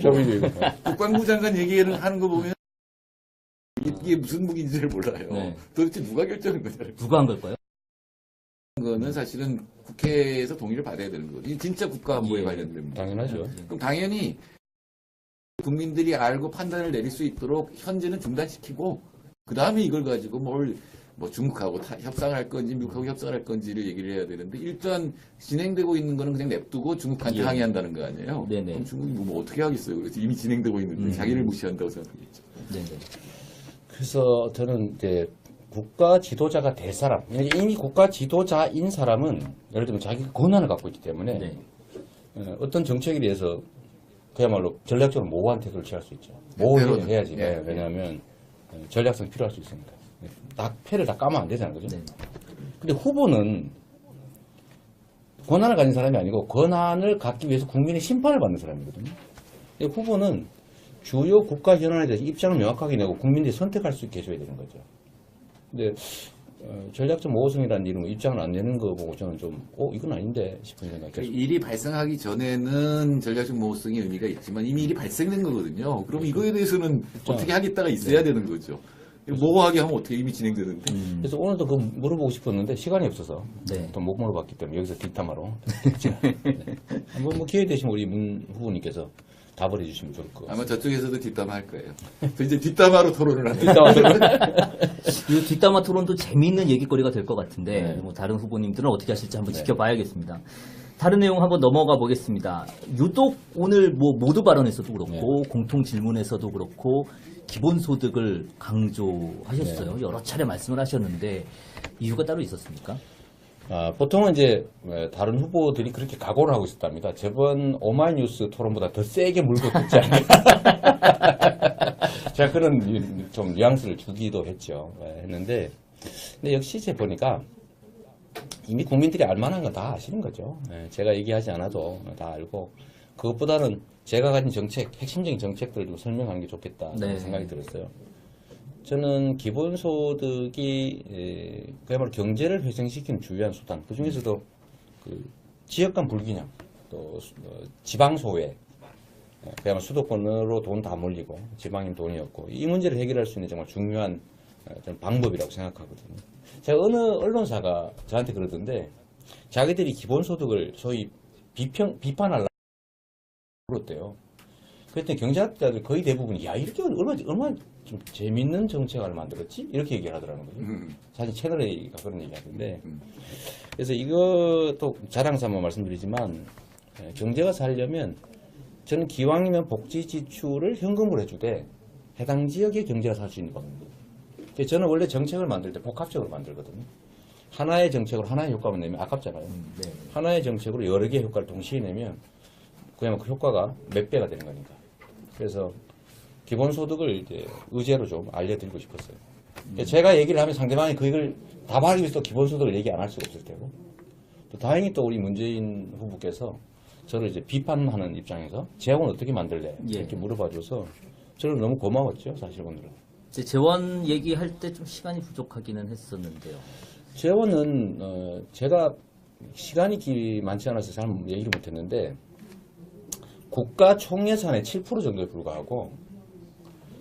국방부 장관 얘기를 하는 거 보면 이게 무슨 무기인지를 몰라요. 네. 도대체 누가 결정한 거냐. 누가 한 걸까요? 거는 사실은 국회에서 동의를 받아야 되는 거죠. 이 진짜 국가 안보에 예. 관련된 문제. 당연하죠. 그럼 당연히 국민들이 알고 판단을 내릴 수 있도록 현재는 중단시키고 그 다음에 이걸 가지고 뭐 중국하고 협상을 할 건지 미국하고 협상을 할 건지를 얘기를 해야 되는데 일단 진행되고 있는 거는 그냥 냅두고 중국한테 예. 항의한다는 거 아니에요? 네네. 그럼 중국이 뭐 어떻게 하겠어요? 그래서 이미 진행되고 있는데 자기를 무시한다고 생각하겠죠. 네네. 그래서 저는 이제 국가 지도자가 될 사람, 이미 국가 지도자인 사람은 예를 들면 자기가 권한을 갖고 있기 때문에 네. 어떤 정책에 대해서 그야말로 전략적으로 모호한 태도를 취할 수 있죠. 모호를 해야지. 네. 왜냐하면 전략성이 필요할 수 있으니까. 패를 다 까면 안 되잖아요. 그죠? 네. 근데 후보는 권한을 가진 사람이 아니고 권한을 갖기 위해서 국민의 심판을 받는 사람이거든요. 근데 후보는 주요 국가 현안에 대해서 입장을 명확하게 내고 국민들이 선택할 수 있게 해줘야 되는 거죠. 근데 전략적 모호성이라는 이름 입장을 안 내는 거 보고 저는 좀 이건 아닌데 싶은 생각이 그 들어요. 일이 발생하기 전에는 전략적 모호성이 의미가 있지만 이미 일이 발생된 거거든요. 그럼 이거에 대해서는 어떻게 하겠다가 있어야 되는 거죠. 모호하게 하면 어떻게 이미 진행되는데. 그래서 오늘도 그거 물어보고 싶었는데 시간이 없어서 네. 또 못 물어봤기 때문에 여기서 뒷담화로 한번 뭐 기회 되시면 우리 문 후보님께서 답을 해주시면 좋을 것 같아요. 아마 저쪽에서도 뒷담화 할 거예요. 저 이제 뒷담화로 토론을 하는 이 뒷담화 토론도 재미있는 얘기거리가 될 것 같은데 네. 뭐 다른 후보님들은 어떻게 하실지 한번 지켜봐야겠습니다. 다른 내용 한번 넘어가 보겠습니다. 유독 오늘 뭐 모두 발언에서도 그렇고 공통 질문에서도 그렇고 기본소득을 강조하셨어요. 여러 차례 말씀을 하셨는데 이유가 따로 있었습니까? 보통은 이제 다른 후보들이 그렇게 각오를 하고 있었답니다. 저번 오마이뉴스 토론보다 더 세게 물고 듣지 않을까. 제가 그런 좀 뉘앙스를 주기도 했죠. 했는데 근데 역시 제가 보니까 이미 국민들이 알만한 건 다 아시는 거죠. 제가 얘기하지 않아도 다 알고 그것보다는 제가 가진 정책, 핵심적인 정책들을 좀 설명하는 게 좋겠다 네. 생각이 들었어요. 저는 기본소득이 그야말로 경제를 회생시키는 주요한 수단, 그 중에서도 그 지역 간 불균형, 또 지방소외, 그야말로 수도권으로 돈 다 몰리고 지방인 돈이 없고 이 문제를 해결할 수 있는 정말 중요한 저는 방법이라고 생각하거든요. 제가 어느 언론사가 저한테 그러던데 자기들이 기본소득을 소위 비판하려고 그랬대요. 그랬더니 경제학자들 거의 대부분이 야 이렇게 얼마나 좀 재밌는 정책을 만들었지? 이렇게 얘기를 하더라는 거죠. 사실 채널A가 그런 얘기 하던데 그래서 이것도 자랑삼아 말씀드리지만 경제가 살려면 저는 기왕이면 복지 지출을 현금으로 해주되 해당 지역의 경제가 살 수 있는 겁니다. 저는 원래 정책을 만들 때 복합적으로 만들거든요. 하나의 정책으로 하나의 효과만 내면 아깝잖아요. 네. 하나의 정책으로 여러 개의 효과를 동시에 내면 그냥 그 효과가 몇 배가 되는 거니까. 그래서 기본소득을 이제 의제로 좀 알려드리고 싶었어요. 제가 얘기를 하면 상대방이 그걸 답하기 위해서 또 기본소득을 얘기 안 할 수가 없을 테고. 또 다행히 또 우리 문재인 후보께서 저를 이제 비판하는 입장에서 재원을 어떻게 만들래? 예. 이렇게 물어봐줘서 저는 너무 고마웠죠, 사실 오늘은. 이제 재원 얘기할 때 좀 시간이 부족하기는 했었는데요. 재원은 제가 시간이 많지 않아서 잘 얘기를 못했는데 국가 총예산의 7% 정도에 불과하고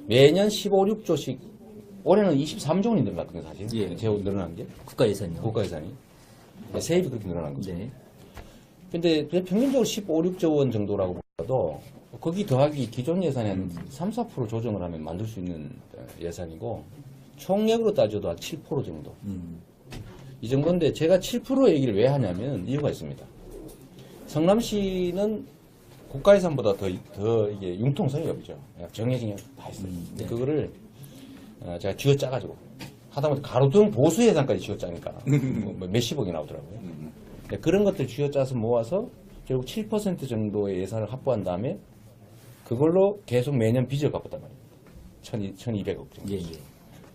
매년 15, 16조씩 올해는 23조 원이 늘어났거든요, 사실. 예. 재원 늘어난 게 국가 예산이요. 국가 예산이 세입이 그렇게 늘어난 거죠. 네. 근데 그냥 평균적으로 15, 16조 원 정도라고 보더라도 거기 더하기 기존 예산에 한 3, 4% 조정을 하면 만들 수 있는 예산이고 총액으로 따져도 한 7% 정도. 이 정도인데 제가 7% 얘기를 왜 하냐면 이유가 있습니다. 성남시는 국가 예산보다 더 이게 융통성이 없죠. 정해진 게 다 있어요. 근데 그거를 제가 쥐어짜가지고 하다못해 가로등 보수 예산까지 쥐어짜니까 뭐 몇십억이 나오더라고요. 그런 것들 쥐어짜서 모아서 결국 7% 정도의 예산을 확보한 다음에 그걸로 계속 매년 빚을 갚았단 말이에요. 1200억 정도. 예, 예.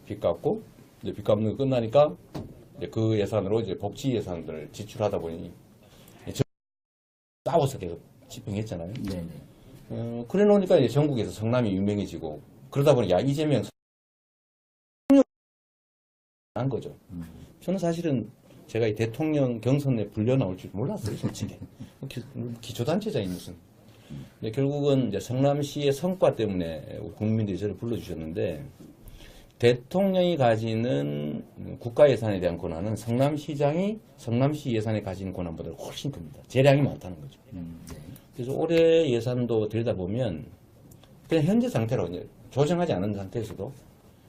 빚 갚고 이제 빚 갚는 거 끝나니까 이제 그 예산으로 이제 복지 예산들을 지출하다 보니 싸워서 계속 집행했잖아요. 네, 네. 그래 놓으니까 이제 전국에서 성남이 유명해지고 그러다 보니 야 이재명 한 거죠. 저는 사실은 제가 이 대통령 경선에 불려 나올 줄 몰랐어요, 솔직히. 기초단체장이 무슨. 근데 결국은 이제 성남시의 성과 때문에 국민들이 저를 불러주셨는데 대통령이 가지는 국가 예산에 대한 권한은 성남시장이 성남시 예산에 가지는 권한보다 훨씬 큽니다. 재량이 많다는 거죠. 네. 그래서 올해 예산도 들여다보면 그냥 현재 상태로 이제 조정하지 않은 상태에서도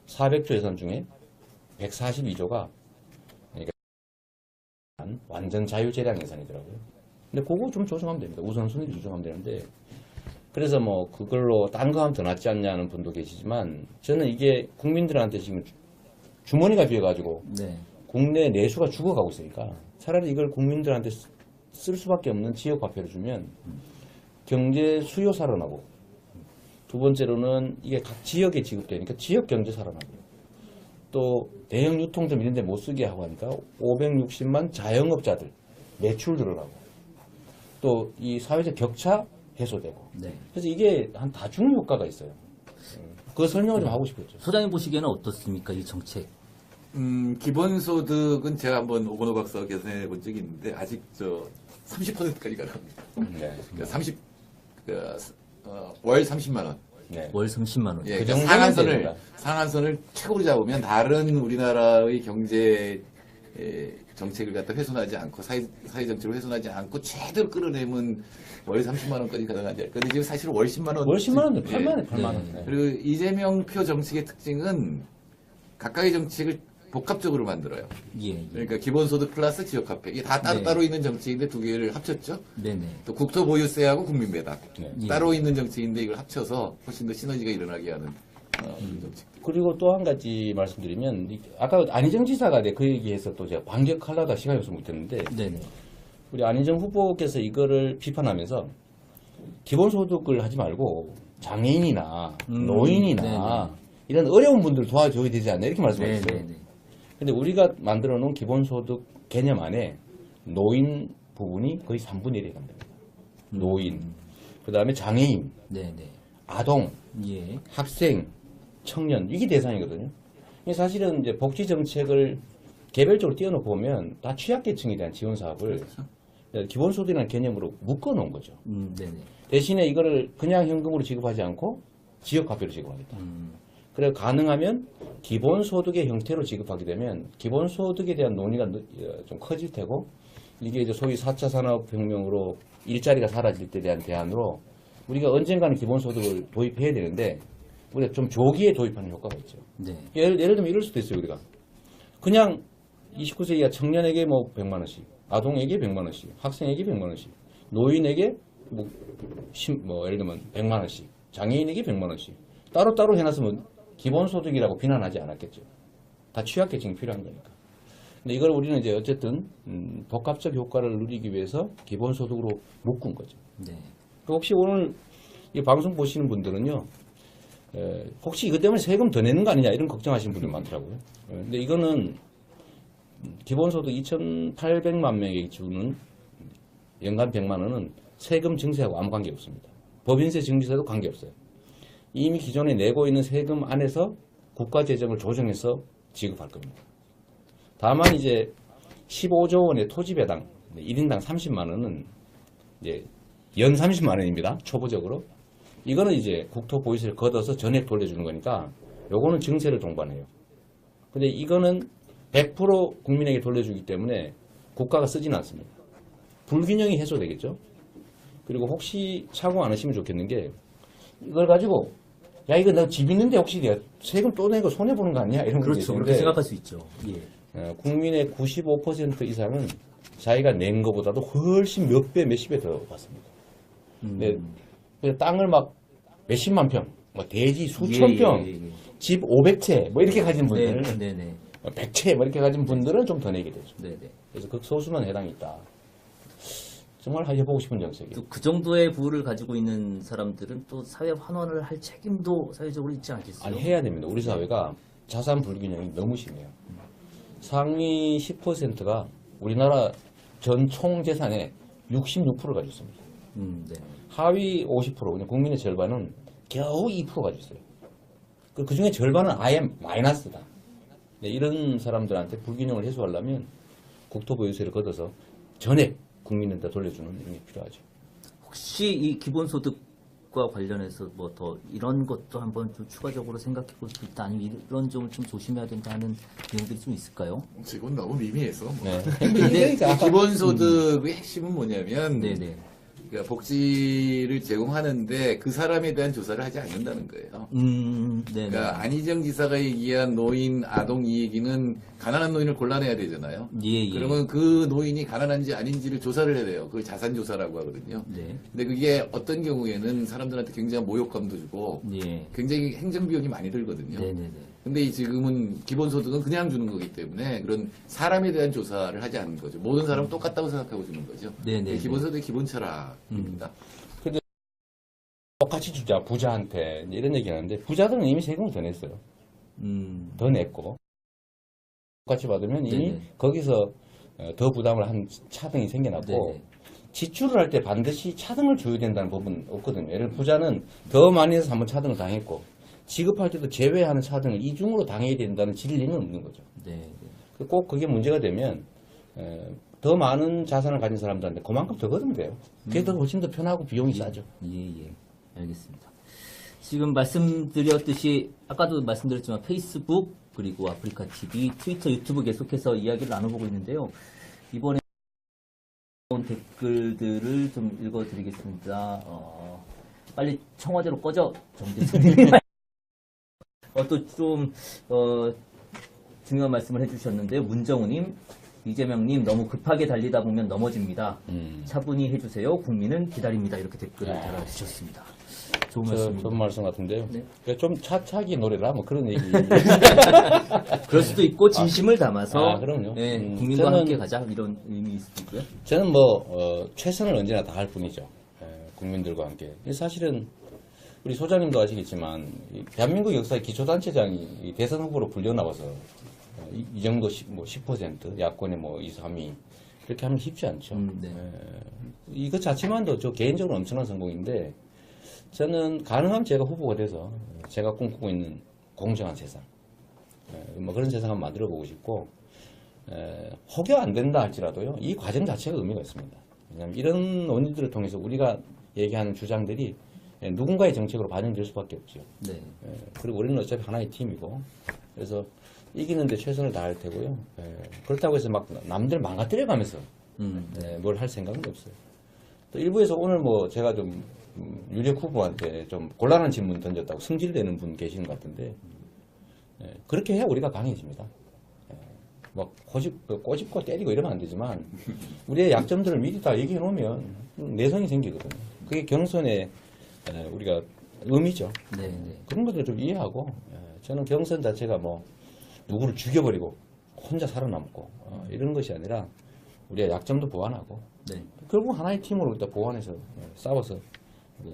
400조 예산 중에 142조가 완전 자유재량 예산이더라고요. 근데 그거 좀 조정하면 됩니다. 우선순위를 조정하면 되는데 그래서 뭐 그걸로 딴 거 하면 더 낫지 않냐는 분도 계시지만 저는 이게 국민들한테 지금 주머니가 비어가지고 네. 국내 내수가 죽어가고 있으니까 차라리 이걸 국민들한테 쓸 수밖에 없는 지역 화폐를 주면 경제 수요 살아나고 두 번째로는 이게 각 지역에 지급되니까 지역 경제 살아나고 또 대형 유통점 이런 데 못 쓰게 하고 하니까 560만 자영업자들 매출 들어가고 또 이 사회적 격차 해소되고 네. 그래서 이게 한 다중 효과가 있어요. 그 설명을 좀 하고 싶었죠. 소장님 보시기에는 어떻습니까? 이 정책. 기본소득은 제가 한번 오건호각서 계산해 본 적이 있는데 아직 30%까지가 나옵니다. 네. 월 30만 원. 네. 월 30만 원. 예, 그 그러니까 정도는 됩니다. 상한선을 최고로 잡으면 다른 우리나라의 경제 정책을 갖다 훼손하지 않고 사회 정책을 훼손하지 않고 제대로 끌어내면 월 30만 원까지 가능하지 않을까. 근데 지금 사실 월 10만 원. 월 10만 원에 8만 원, 8만 원. 네. 네. 그리고 이재명 표 정책의 특징은 각각의 정책을 복합적으로 만들어요. 예. 예. 그러니까 기본소득 플러스 지역화폐. 이게 다 따로 있는 정책인데 두 개를 합쳤죠. 네네. 또 국토보유세하고 국민배당. 네. 따로 있는 정책인데 이걸 합쳐서 훨씬 더 시너지가 일어나게 하는 그런 정책. 그리고 또 한 가지 말씀드리면 아까 안희정 지사가 그 얘기해서 또 제가 반격하려다 시간이 없어서 못했는데 네네. 우리 안희정 후보께서 이거를 비판하면서 기본소득을 하지 말고 장애인이나 노인이나 네네. 이런 어려운 분들 도와줘야 되지 않나 이렇게 말씀하셨어요. 네네네. 근데 우리가 만들어 놓은 기본소득 개념 안에 노인 부분이 거의 3분의 1에 간답니다. 노인, 그 다음에 장애인, 네네. 아동, 예. 학생, 청년 이게 대상이거든요. 이게 사실은 이제 복지 정책을 개별적으로 띄워놓고 보면 다 취약계층에 대한 지원 사업을 기본소득이라는 개념으로 묶어놓은 거죠. 네네. 대신에 이거를 그냥 현금으로 지급하지 않고 지역화폐로 지급하겠다. 그래 가능하면 기본소득의 형태로 지급하게 되면 기본소득에 대한 논의가 좀 커질 테고 이게 이제 소위 4차 산업혁명으로 일자리가 사라질 때 대한 대안으로 우리가 언젠가는 기본소득을 도입해야 되는데 우리가 좀 조기에 도입하는 효과가 있죠. 네. 예를 들면 이럴 수도 있어요. 우리가 그냥 29세 이하 청년에게 뭐 100만 원씩, 아동에게 100만 원씩, 학생에게 100만 원씩, 노인에게 뭐 예를 들면 100만 원씩, 장애인에게 100만 원씩 따로따로 해놨으면 기본소득이라고 비난하지 않았겠죠. 다 취약계층이 필요한 거니까. 근데 이걸 우리는 이제 어쨌든 복합적 효과를 누리기 위해서 기본소득으로 묶은 거죠. 네. 혹시 오늘 이 방송 보시는 분들은요, 혹시 이것 때문에 세금 더 내는 거 아니냐 이런 걱정하시는 분들 많더라고요. 근데 이거는 기본소득 2,800만 명에게 주는 연간 100만 원은 세금 증세하고 아무 관계 없습니다. 법인세 증세도 관계 없어요. 이미 기존에 내고 있는 세금 안에서 국가 재정을 조정해서 지급할 겁니다. 다만 이제 15조 원의 토지 배당 1인당 30만 원은 이제 연 30만 원입니다. 초보적으로. 이거는 이제 국토 보유세를 걷어서 전액 돌려주는 거니까 요거는 증세를 동반해요. 근데 이거는 100% 국민에게 돌려주기 때문에 국가가 쓰지는 않습니다. 불균형이 해소되겠죠. 그리고 혹시 착오 안 하시면 좋겠는 게 이걸 가지고 야 이거 너 집 있는데 혹시 내가 세금 또 내고 손해 보는 거 아니야? 이런 거 그렇죠. 그렇게 생각할 수 있죠. 예. 국민의 95% 이상은 자기가 낸 것보다도 훨씬 몇 배, 몇십 배 더 받습니다. 네, 땅을 막 몇십만 평, 뭐 대지 수천 평, 집 500채 뭐 이렇게 가진 분들, 네네. 100채 뭐 이렇게 가진 분들은 좀 더 내게 되죠. 네네. 그래서 극소수만 해당이 있다. 정말 해보고 싶은 정책이에요. 또 그 정도의 부를 가지고 있는 사람들은 또 사회 환원을 할 책임도 사회적으로 있지 않겠어요? 아니 해야 됩니다. 우리 사회가 자산 불균형이 너무 심해요. 상위 10%가 우리나라 전 총 재산의 66%를 가지고 있습니다. 네. 하위 50%, 그냥 국민의 절반은 겨우 2% 가지고 있어요. 그 중에 절반은 아예 마이너스다. 네, 이런 사람들한테 불균형을 해소하려면 국토보유세를 걷어서 전액 국민한테 돌려주는 이런 게 필요하죠. 혹시 이 기본소득과 관련해서 뭐 더 이런 것도 한번 좀 추가적으로 생각해 볼 수 있다, 아니면 이런 점을 좀 조심해야 된다는 내용들이 좀 있을까요? 지금 너무 미미해서. 뭐. 네. 근데 기본소득의 핵심은 뭐냐면 네네. 그러니까 복지를 제공하는데 그 사람에 대한 조사를 하지 않는다는 거예요. 네. 그러니까 안희정 지사가 얘기한 노인 아동 이 얘기는 가난한 노인을 골라내야 되잖아요. 예. 그러면 그 노인이 가난한지 아닌지를 조사를 해야 돼요. 그걸 자산조사라고 하거든요. 네. 근데 그게 어떤 경우에는 사람들한테 굉장히 모욕감도 주고 예. 굉장히 행정비용이 많이 들거든요. 네네네. 근데 이 지금은 기본소득은 그냥 주는 거기 때문에 그런 사람에 대한 조사를 하지 않는 거죠. 모든 사람은 똑같다고 생각하고 주는 거죠. 네네. 기본소득의 기본 철학입니다. 똑같이 주자 부자한테 이런 얘기 하는데 부자들은 이미 세금을 더 냈어요. 더 냈고 똑같이 받으면 이미 네네. 거기서 더 부담을 한 차등이 생겨났고 네네. 지출을 할 때 반드시 차등을 줘야 된다는 법은 없거든요. 예를 들어 부자는 더 많이 해서 한번 차등을 당했고 지급할 때도 제외하는 차등을 이중으로 당해야 된다는 진리는 없는 거죠. 네. 꼭 그게 문제가 되면 더 많은 자산을 가진 사람들한테 그만큼 더 걷으면 돼요. 그게 더 훨씬 더 편하고 비용이 싸죠. 예. 알겠습니다. 지금 말씀드렸듯이 아까도 말씀드렸지만 페이스북 그리고 아프리카 TV, 트위터, 유튜브 계속해서 이야기를 나눠보고 있는데요. 이번에 댓글들을 좀 읽어드리겠습니다. 빨리 청와대로 꺼져 정대선님. 또 좀 중요한 말씀을 해주셨는데요. 문정우님, 이재명님 너무 급하게 달리다 보면 넘어집니다. 차분히 해주세요. 국민은 기다립니다. 이렇게 댓글을 달아주셨습니다. 좋은 말씀입니다. 좋은 말씀 같은데요. 네. 그러니까 좀 차차기 노래라 뭐 그런 얘기. 그럴 수도 있고 진심을 담아서 그럼요. 네, 국민과 저는- 함께 가자 이런 의미일 수도 있고요. 저는 뭐 최선을 언제나 다할 뿐이죠. 국민들과 함께. 사실은 우리 소장님도 아시겠지만 이 대한민국 역사의 기초단체장이 이 대선 후보로 불려나와서 이 정도 10% 야권의 뭐 2, 3위 이렇게 하면 쉽지 않죠. 네. 이거 자체만도 저 개인적으로 엄청난 성공인데 저는 가능하면 제가 후보가 돼서 제가 꿈꾸고 있는 공정한 세상 뭐 그런 세상 한번 만들어 보고 싶고 혹여 안 된다 할지라도요 이 과정 자체가 의미가 있습니다. 왜냐하면 이런 논의들을 통해서 우리가 얘기하는 주장들이 누군가의 정책으로 반영될 수밖에 없죠. 네. 그리고 우리는 어차피 하나의 팀이고 그래서 이기는데 최선을 다할 테고요. 그렇다고 해서 막 남들 망가뜨려 가면서 뭘 할 생각은 없어요. 또 일부에서 오늘 뭐 제가 좀 유력 후보한테 좀 곤란한 질문 던졌다고 승질되는 분 계시는 것 같은데 그렇게 해야 우리가 강해집니다. 막 꼬집고 때리고 이러면 안 되지만 우리의 약점들을 미리 다 얘기해 놓으면 내성이 생기거든요. 그게 경선의 우리가 의미죠. 네. 그런 것들을 좀 이해하고 저는 경선 자체가 뭐 누구를 죽여버리고 혼자 살아남고 이런 것이 아니라 우리가 약점도 보완하고 네. 결국 하나의 팀으로 일단 보완해서 싸워서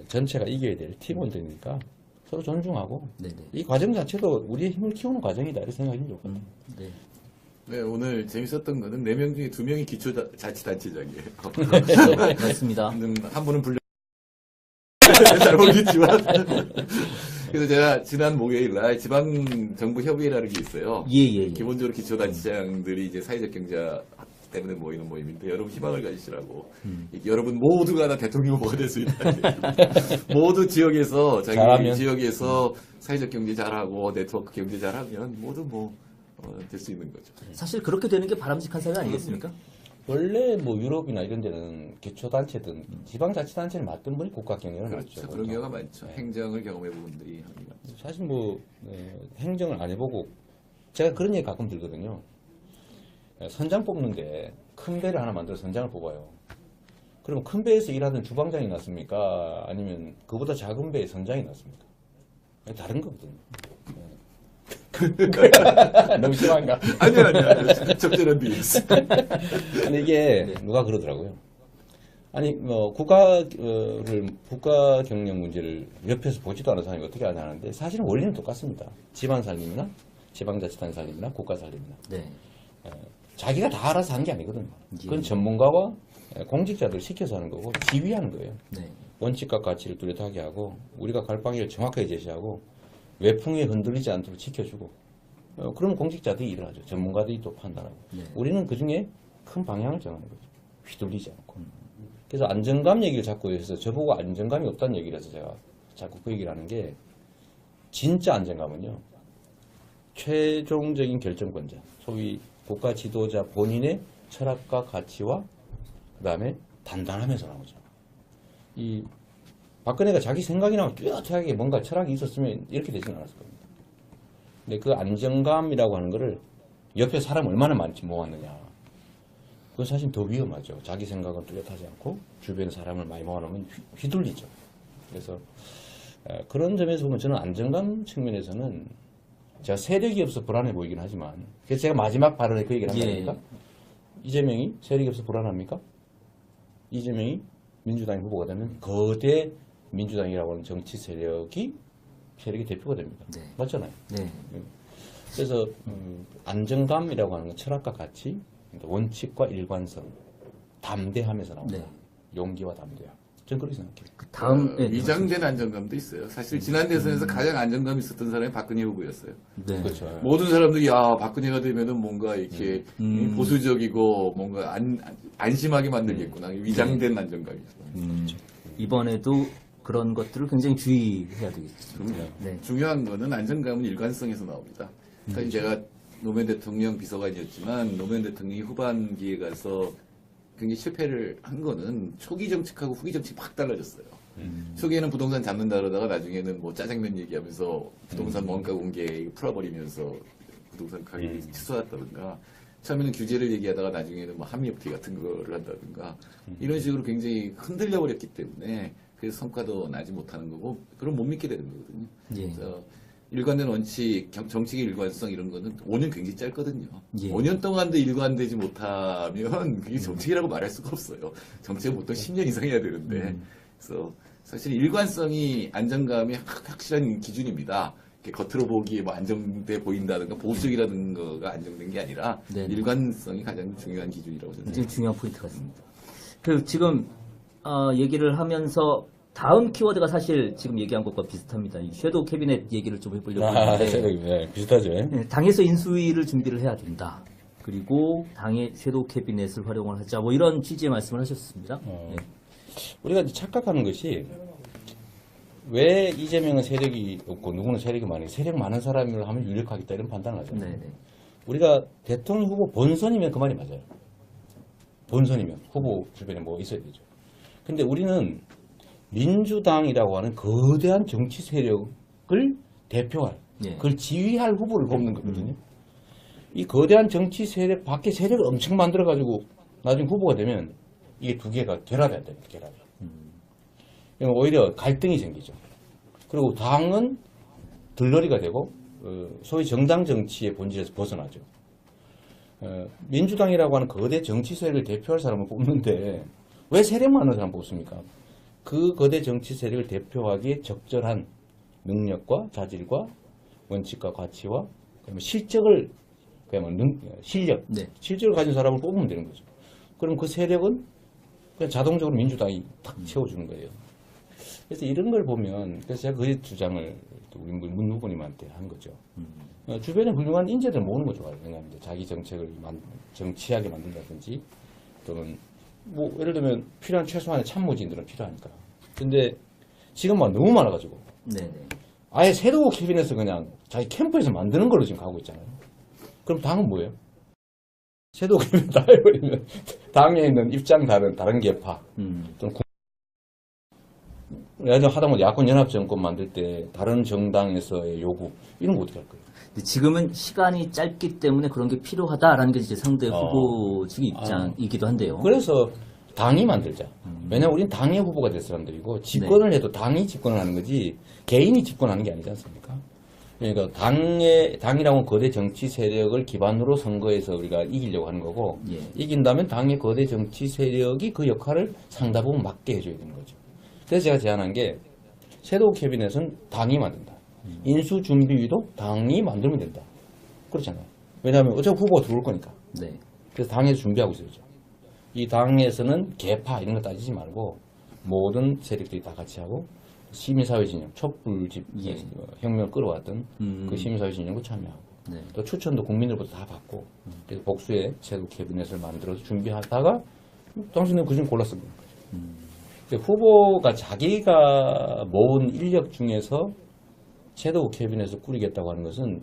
전체가 이겨야 될 팀원들이니까 서로 존중하고 네. 이 과정 자체도 우리의 힘을 키우는 과정이다 이렇게 생각이 좋거든요. 네. 네, 오늘 재밌었던 거는 4명 중에 2명이 기초자치단체장이에요. 맞습니다. 한 분은 불려 잘 모르겠지만 그래서 제가 지난 목요일날 지방정부협의회라는 게 있어요. 예. 기본적으로 기초단체장들이 이제 사회적 경제 때문에 모이는 모임인데 여러분 희망을 가지시라고 여러분 모두가 다 대통령 후보가 될 수 있다. 모두 지역에서 자기 잘하면. 지역에서 사회적 경제 잘하고 네트워크 경제 잘하면 모두 될 수 있는 거죠. 사실 그렇게 되는 게 바람직한 사회 아니겠습니까? 원래 뭐 유럽이나 이런 데는 기초단체든 지방자치단체를 맡던 분이 국가경영을 그렇죠. 맡죠. 그런 경우가 많죠. 행정을 경험해본 분들이 하는 게 많죠. 사실 뭐 행정을 안 해보고 제가 그런 얘기 가끔 들거든요. 선장 뽑는데 큰 배를 하나 만들어 선장을 뽑아요. 그러면 큰 배에서 일하던 주방장이 낫습니까? 아니면 그보다 작은 배에 선장이 낫습니까? 다른 거거든요. 너무 심한가? 아니요. 적절한 비유였어. 아니 이게 누가 그러더라고요. 아니 뭐 국가 경영 문제를 옆에서 보지도 않은 사람이 어떻게 하냐는데 사실은 원리는 똑같습니다. 지방 살림이나 지방자치단 살림이나 국가 살림이나 네. 자기가 다 알아서 하는 게 아니거든요. 그건 전문가와 공직자들 시켜서 하는 거고 지휘하는 거예요. 네. 원칙과 가치를 뚜렷하게 하고 우리가 갈 방향을 정확하게 제시하고 외풍에 흔들리지 않도록 지켜주고 그러면 공직자들이 일을 하죠. 전문가들이 또 판단하고 네. 우리는 그중에 큰 방향을 정하는 거죠. 휘둘리지 않고 그래서 안정감 얘기를 자꾸 해서 저보고 안정감이 없다는 얘기를 해서 제가 자꾸 그 얘기를 하는 게 진짜 안정감은요 최종적인 결정권자 소위 국가 지도자 본인의 철학과 가치와 그 다음에 단단하면서 나오죠. 이 박근혜가 자기 생각이나 뚜렷하게 뭔가 철학이 있었으면 이렇게 되지는 않았을 겁니다. 근데 그 안정감이라고 하는 거를 옆에 사람 얼마나 많이 모았느냐. 그건 사실 더 위험하죠. 자기 생각은 뚜렷하지 않고 주변 사람을 많이 모아놓으면 휘둘리죠. 그래서 그런 점에서 보면 저는 안정감 측면에서는 제가 세력이 없어 불안해 보이긴 하지만 그래서 제가 마지막 발언에 그 얘기를 한 겁니까? 이재명이 세력이 없어 불안합니까? 이재명이 민주당 후보가 되면 거대 민주당이라고 하는 정치 세력이 대표가 됩니다. 네. 맞잖아요. 네. 그래서 안정감이라고 하는 건 철학과 같이 원칙과 일관성, 담대함에서 나온다. 네. 용기와 담대함. 저는 그렇게 생각해요. 그 다음 위장된 안정감도 있어요. 사실 지난 대선에서 가장 안정감 있었던 사람이 박근혜 후보였어요. 네. 그렇죠. 모든 사람들이 박근혜가 되면은 뭔가 이렇게 보수적이고 뭔가 안심하게 만들겠구나. 위장된 안정감이죠. 이번에도 그런 것들을 굉장히 주의해야 되겠죠. 네. 중요한 거는 안정감은 일관성에서 나옵니다. 그러니까 제가 노무현 대통령 비서관이었지만 노무현 대통령이 후반기에 가서 굉장히 실패를 한 거는 초기 정책하고 후기 정책이 확 달라졌어요. 초기에는 부동산 잡는다 그러다가 나중에는 뭐 짜장면 얘기하면서 부동산 원가 공개 풀어버리면서 부동산 가격이 치솟았다든가 처음에는 규제를 얘기하다가 나중에는 뭐 한미FTA 같은 거를 한다든가 이런 식으로 굉장히 흔들려 버렸기 때문에 그래서 성과도 나지 못하는 거고 그럼 못 믿게 되는 거거든요. 예. 그래서 일관된 원칙, 정책의 일관성 이런 거는 5년 굉장히 짧거든요. 예. 5년 동안도 일관되지 못하면 그게 정책이라고 말할 수가 없어요. 정책은 보통 10년 이상 해야 되는데. 그래서 사실 일관성이 안정감이 확실한 기준입니다. 이렇게 겉으로 보기에 뭐 안정돼 보인다든가 보수적이라는 거가 안정된 게 아니라 네. 일관성이 가장 중요한 기준이라고 저는 굉장히 중요한 포인트 같습니다. 그 지금 얘기를 하면서 다음 키워드가 사실 지금 얘기한 것과 비슷합니다. 이 섀도우 캐비넷 얘기를 좀 해보려고 하는데 비슷하죠. 네, 당에서 인수위를 준비를 해야 된다. 그리고 당의 섀도우 캐비넷을 활용을 하자. 뭐 이런 취지의 말씀을 하셨습니다. 네. 우리가 이제 착각하는 것이 왜 이재명은 세력이 없고 누구는 세력이 많으니 세력 많은 사람을 하면 유력하겠다 이런 판단을 하잖아요. 네, 네. 우리가 대통령 후보 본선이면 그 말이 맞아요. 본선이면 후보 주변에 뭐 있어야 되죠. 근데 우리는 민주당이라고 하는 거대한 정치 세력을 대표할, 예. 그걸 지휘할 후보를 뽑는 거거든요. 이 거대한 정치 세력 밖에 세력을 엄청 만들어가지고 나중에 후보가 되면 이게 두 개가 결합해야 됩니다. 결합. 그러면 오히려 갈등이 생기죠. 그리고 당은 들러리가 되고 소위 정당 정치의 본질에서 벗어나죠. 민주당이라고 하는 거대 정치 세력을 대표할 사람을 뽑는데 왜 세력 많은 사람 뽑습니까? 그 거대 정치 세력을 대표하기에 적절한 능력과 자질과 원칙과 가치와 실적을 실력, 네. 실적을 가진 사람을 뽑으면 되는 거죠. 그럼 그 세력은 그냥 자동적으로 민주당이 탁 채워주는 거예요. 그래서 이런 걸 보면 그래서 제가 그 주장을 우리 문 후보님한테 한 거죠. 주변에 훌륭한 인재들 모으는 거 좋아요. 왜냐하면 자기 정책을 정치하게 만든다든지 또는 뭐 예를 들면 필요한 최소한의 참모진들은 필요하니까. 근데 지금 막 너무 많아가지고 네. 아예 섀도우 캐비넷을 그냥 자기 캠프에서 만드는 걸로 지금 가고 있잖아요. 그럼 당은 뭐예요? 섀도우 캐비넷 다 해버리면 당에 있는 입장 다른 계파 또는 예를 들어 하다못해 야권 연합 정권 만들 때 다른 정당에서의 요구 이런 거 어떻게 할 거예요? 근데 지금은 시간이 짧기 때문에 그런 게 필요하다라는 게 이제 상대 후보 측의 입장이기도 한데요. 그래서 당이 만들자. 왜냐하면 우리는 당의 후보가 될 사람들이고 집권을 해도 당이 집권을 하는 거지 개인이 집권하는 게 아니지 않습니까? 그러니까 당이라고 하는 거대 정치 세력을 기반으로 선거에서 우리가 이기려고 하는 거고 예. 이긴다면 당의 거대 정치 세력이 그 역할을 상당 부분 맡게 해줘야 되는 거죠. 그래서 제가 제안한 게 섀도우 캐비넷은 당이 만든다. 인수준비위도 당이 만들면 된다. 그렇잖아요. 왜냐하면 어차피 후보가 들어올 거니까. 네. 그래서 당에서 준비하고 있어야죠. 이 당에서는 계파 이런 거 따지지 말고 모든 세력들이 다 같이 하고 시민사회 진영, 촛불집 예. 혁명을 끌어왔던 그 시민사회 진영도 참여하고 네. 또 추천도 국민들부터 다 받고 그래서 복수의 섀도우 캐비넷을 만들어서 준비하다가 당신은 그중 골랐습니다. 후보가 자기가 모은 인력 중에서 섀도우 캐비넷을 꾸리겠다고 하는 것은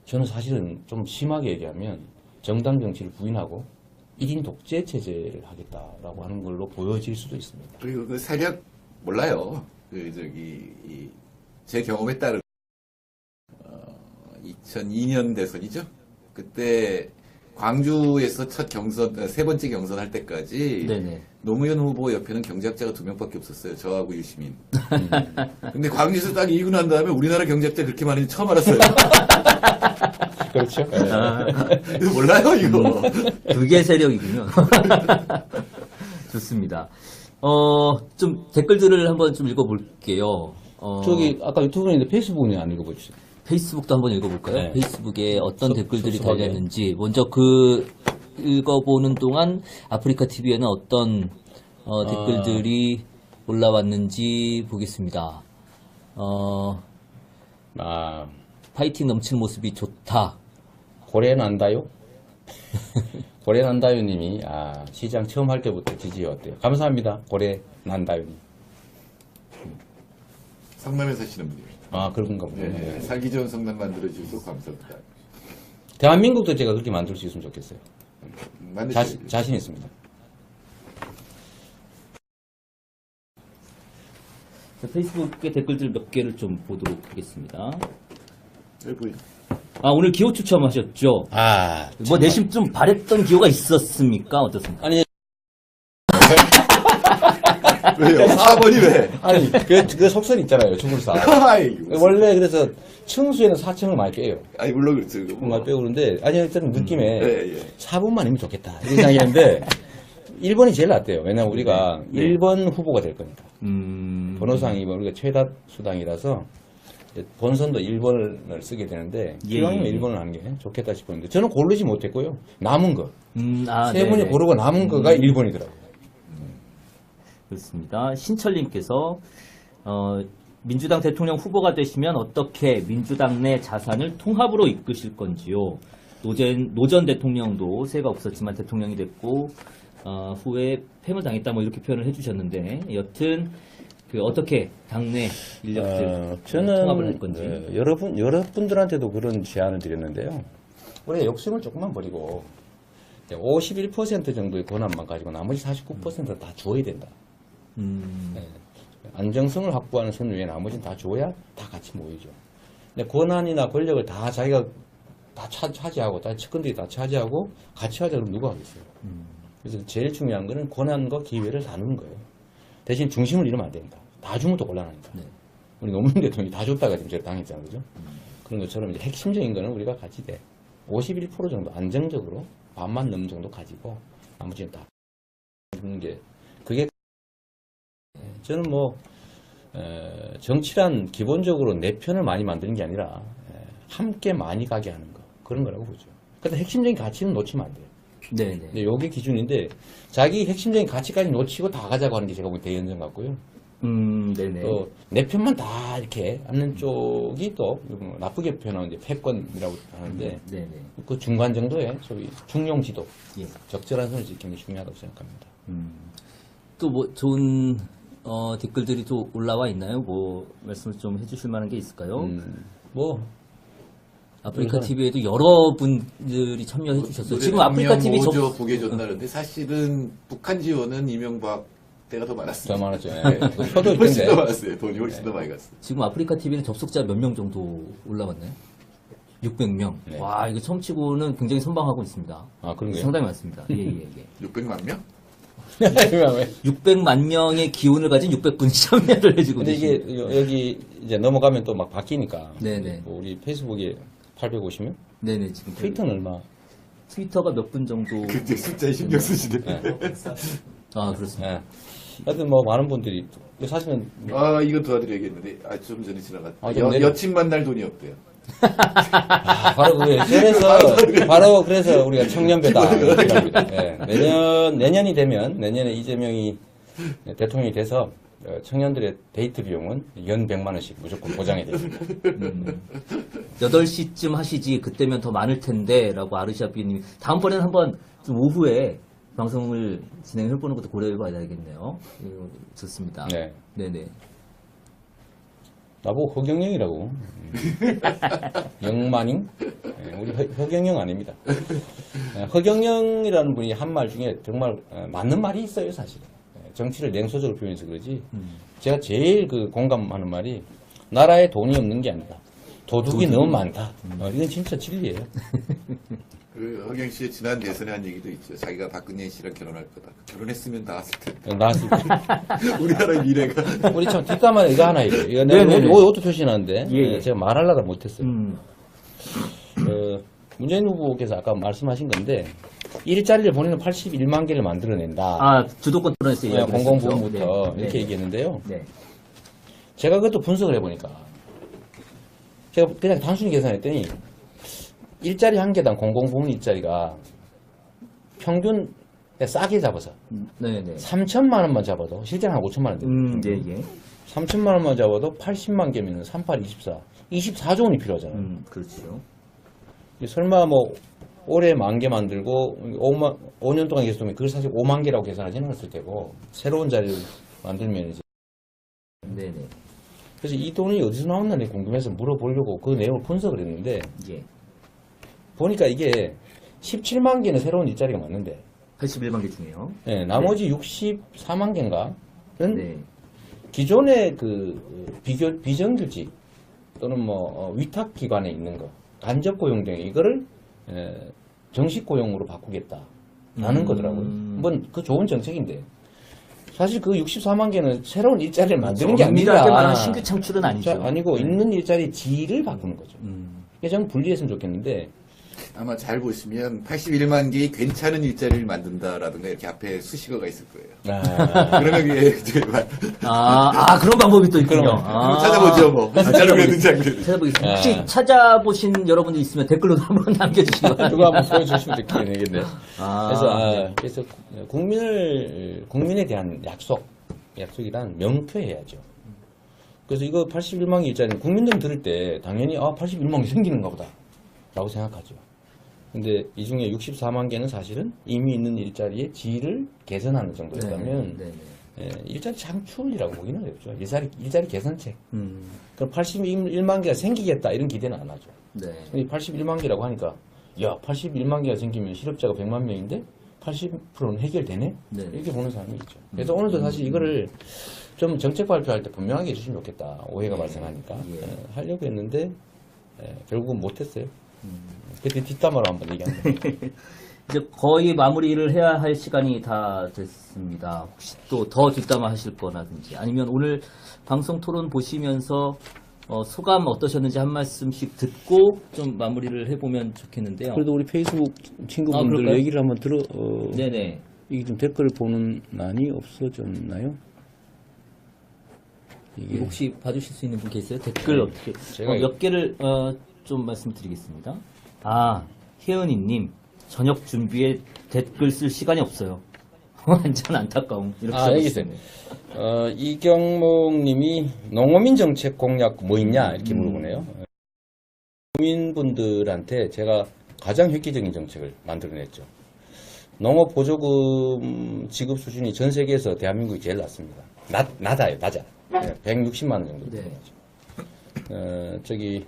저는 사실은 좀 심하게 얘기하면 정당 정치를 부인하고 1인 독재 체제를 하겠다라고 하는 걸로 보여질 수도 있습니다. 그리고 그 세력 몰라요. 제 경험에 따르면 2002년 대선이죠. 그때 광주에서 첫 경선, 세 번째 경선 할 때까지 네네. 노무현 후보 옆에는 경제학자가 2명밖에 없었어요. 저하고 유시민. 근데 광주에서 딱 이기고 난 다음에 우리나라 경제학자 그렇게 많은지 처음 알았어요. 그렇죠. 이거 몰라요, 이거. 그게 세력이군요. 좋습니다. 좀 댓글들을 한번 좀 읽어볼게요. 저기 아까 유튜브에 있는데 페이스북은 안 읽어보시죠. 페이스북도 한번 읽어볼까요? 네. 페이스북에 어떤 댓글들이 섭섭하게. 달렸는지 먼저 읽어보는 동안 아프리카 TV에는 어떤 댓글들이 올라왔는지 보겠습니다. 파이팅 넘치는 모습이 좋다. 고래 난다요? 고래 난다요님이 시장 처음 할 때부터 지지해왔대요. 감사합니다. 고래 난다요님. 성남에 사시는 분이에요. 그런가 보네. 네, 살기 좋은 성남 만들어주셔서 감사합니다. 대한민국도 제가 그렇게 만들 수 있으면 좋겠어요. 만드셔야죠. 자신 있습니다. 페이스북의 댓글들 몇 개를 좀 보도록 하겠습니다. 여기 보이죠? 오늘 기호 추첨하셨죠? 뭐 내심 좀 바랬던 기호가 있었습니까? 어떻습니까? 아니, 왜요? 4번이 왜? 아니, 그 속설 있잖아요. 주물사. 아이고. 원래 그래서 층수에는 4층을 많이 빼요. 아니, 물론 그렇죠. 그거 뭐. 많이 빼고 그러는데, 아니, 저는 느낌에 예. 4번만이면 좋겠다. 이런 생각이었는데, 1번이 제일 낫대요. 왜냐면 우리가 네. 1번 후보가 될 거니까. 번호상 2번, 우리가 최다 수당이라서, 이제 본선도 1번을 쓰게 되는데, 예, 기왕이면 예. 1번을 하는 게 좋겠다 싶었는데, 저는 고르지 못했고요. 남은 거. 세 네네. 분이 고르고 남은 거가 1번이더라고요. 그렇습니다. 신철님께서 민주당 대통령 후보가 되시면 어떻게 민주당 내 자산을 통합으로 이끄실 건지요. 노 전 대통령도 세가 없었지만 대통령이 됐고 후에 폐물 당했다 뭐 이렇게 표현을 해주셨는데 여튼 어떻게 당내 인력들 통합을 할 건지. 여러분들한테도 그런 제안을 드렸는데요. 우리가 욕심을 조금만 버리고 51% 정도의 권한만 가지고 나머지 49%를 다 줘야 된다. 네. 안정성을 확보하는 선 외에 나머지는 다 줘야 다 같이 모이죠. 근데 권한이나 권력을 다 자기가 다 차지하고, 다 측근들이 다 차지하고 같이 하자 그러면 누가 하겠어요. 그래서 제일 중요한 거는 권한과 기회를 나누는 거예요. 대신 중심을 잃으면 안 된다. 다 주면 또 곤란하니까. 네. 우리 노무현 대통령이 다 줬다가 지금 제가 당했잖아요. 그죠? 그런 것처럼 이제 핵심적인 거는 우리가 같이 51% 정도 안정적으로 반만 넘는 정도 가지고 나머지는 다 주는 게 그게 저는 정치란 기본적으로 내 편을 많이 만드는 게 아니라 함께 많이 가게 하는 거 그런 거라고 보죠. 그래서 핵심적인 가치는 놓치면 안 돼요. 네네. 근데 요게 기준인데 자기 핵심적인 가치까지 놓치고 다 가자고 하는 게 제가 보기엔 대연정 같고요. 네네. 또 내 편만 다 이렇게 하는 쪽이 또 나쁘게 표현하면 이제 패권이라고 하는데 네네. 그 중간 정도의 소위 중용지도 예. 적절한 선을 지키는 게 중요하다고 생각합니다. 또 뭐 좋은 댓글들이 또 올라와 있나요? 뭐 말씀을 좀 해주실 만한 게 있을까요? 아프리카 TV에도 여러분들이 참여해 주셨어요. 지금 아프리카 TV 모조 북에 줬다는데 사실은 북한 지원은 이명박 때가 더 많았어요. 더 많았죠. 그 표도 훨씬 더 있던데. 많았어요. 돈이 훨씬 더 많이 갔어요. 지금 아프리카 TV는 접속자 몇 명 정도 올라왔나요? 600명. 네. 와, 이거 처음치고는 굉장히 선방하고 있습니다. 그런 거예요? 상당히 많습니다. 예. 600만 명? 600만 명의 기운을 가진 600분이 참여를 해주고 근데 이게 계십니다. 여기 이제 넘어가면 또 막 바뀌니까. 네네. 뭐 우리 페이스북에 850명? 네네, 지금 트위터는 얼마? 트위터가 몇 분 정도. 그때 숫자에 신경 쓰시네. 그렇습니다. 예. 하여튼 뭐 많은 분들이 사실은 이거 도와드려야겠는데, 좀 전에 지나갔다. 좀 내려. 여친 만날 돈이 없대요. 바로 바로 그래서 우리가 청년배다 이렇게 생각합니다. 예. 내년이 되면 내년에 이재명이 대통령이 돼서 청년들의 데이트 비용은 연 100만 원씩 무조건 보장이 됩니다. 8시쯤 하시지 그때면 더 많을 텐데 라고 아르샤비님이 다음번에는 한번 좀 오후에 방송을 진행해보는 것도 고려해봐야 되겠네요. 좋습니다. 네. 네네. 나보고 허경영이라고. 영만잉? 우리 허경영 아닙니다. 허경영이라는 분이 한 말 중에 정말 맞는 말이 있어요, 사실은. 정치를 냉소적으로 표현해서 그러지. 제가 제일 그 공감하는 말이 나라에 돈이 없는 게 아니다. 도둑이 너무 많다. 이건 진짜 진리예요. 그 허경 씨의 지난 대선에 한 얘기도 있죠. 자기가 박근혜 씨랑 결혼할 거다. 결혼했으면 나왔을 때. 나왔을 때. 우리나라의 미래가. 우리 참 뒷담화에 이거 하나 있어요. 이거 내가 네네네. 이것도 표시하는데 예, 예. 제가 말하려다 못했어요. 문재인 후보께서 아까 말씀하신 건데 일자리를 본인은 81만 개를 만들어낸다. 아, 주도권 토론에서 이야기를 했었죠. 공공부문부터 네. 이렇게 네. 얘기했는데요. 네. 제가 그것도 분석을 해보니까 제가 그냥 단순히 계산했더니 일자리 한 개당 공공부문 일자리가 평균 싸게 잡아서 네네. 3천만 원만 잡아도 실제는 한 5천만 원 됩니다. 예, 예. 3천만 원만 잡아도 80만 개면 38, 24조 원이 필요하잖아요. 그렇죠. 설마 뭐 올해 10,000개 만들고 5년 동안 계속하면 그걸 사실 5만 개라고 계산하지는 않았을 테고 새로운 자리를 만들면 이제 네네. 그래서 이 돈이 어디서 나왔나 궁금해서 물어보려고 그 내용을 분석을 했는데 예. 보니까 이게 17만 개는 새로운 일자리가 맞는데 81만 개 중에요. 예, 나머지 64만 개인가는 네. 기존의 그 비정규직 또는 뭐 위탁기관에 있는 거 간접 고용 등 이거를 정식 고용으로 바꾸겠다라는 거더라고요. 한번 그 좋은 정책인데 사실 그 64만 개는 새로운 일자리를 만드는 게 아니라 엄밀하게 말하면 신규 창출은 아니죠. 아니고 있는 일자리 질을 바꾸는 거죠. 그래서 저는 분리했으면 좋겠는데 아마 잘 보시면 81만 개의 괜찮은 일자리를 만든다라든가 이렇게 앞에 수식어가 있을 거예요. 그러면 그게 이제 그런 방법이 또 있군요. 찾아보죠, 뭐. 진짜로 그랬는지 안 그랬는지. 찾아보겠습니다. 혹시 찾아보신 여러분들 있으면 댓글로 한번 남겨주시기 바랍니다. 누가 한번 보여주시면 되겠네요. 네. 그래서 국민에 대한 약속이란 명쾌해야죠. 그래서 이거 81만 개 일자리는 국민들이 들을 때 당연히 81만 개 생기는가 보다 라고 생각하죠. 근데 이 중에 64만 개는 사실은 이미 있는 일자리의 질을 개선하는 정도였다면 일자리 창출이라고 보기는 어렵죠. 일자리 개선책. 그럼 81만 개가 생기겠다 이런 기대는 안 하죠. 근데 81만 개라고 하니까 81만 개가 생기면 실업자가 100만 명인데 80%는 해결되네? 이렇게 보는 사람이 있죠. 그래서 오늘도 사실 이거를 좀 정책 발표할 때 분명하게 해주시면 좋겠다. 오해가 발생하니까. 하려고 했는데 결국은 못했어요. 그때 뒷담화로 한번 얘기합니다. 이제 거의 마무리를 해야 할 시간이 다 됐습니다. 혹시 또 더 뒷담화 하실 거라든지 아니면 오늘 방송 토론 보시면서 소감 어떠셨는지 한 말씀씩 듣고 좀 마무리를 해보면 좋겠는데요. 그래도 우리 페이스북 친구분들 그럴까요? 얘기를 한번 네네. 이게 좀 댓글 보는 난이 없어졌나요? 이게 혹시 봐주실 수 있는 분 계세요? 댓글 어떻게? 제가 몇 개를 좀 말씀드리겠습니다. 혜은이님 저녁 준비에 댓글 쓸 시간이 없어요. 완전 안타까움. 이렇게 여기 있어요. 이경목님이 농어민 정책 공약 뭐 있냐 이렇게 물어보네요. 농민분들한테 제가 가장 획기적인 정책을 만들어냈죠. 농업 보조금 지급 수준이 전 세계에서 대한민국이 제일 낮습니다. 낮아. 160만 원 정도 되는 거죠. 저기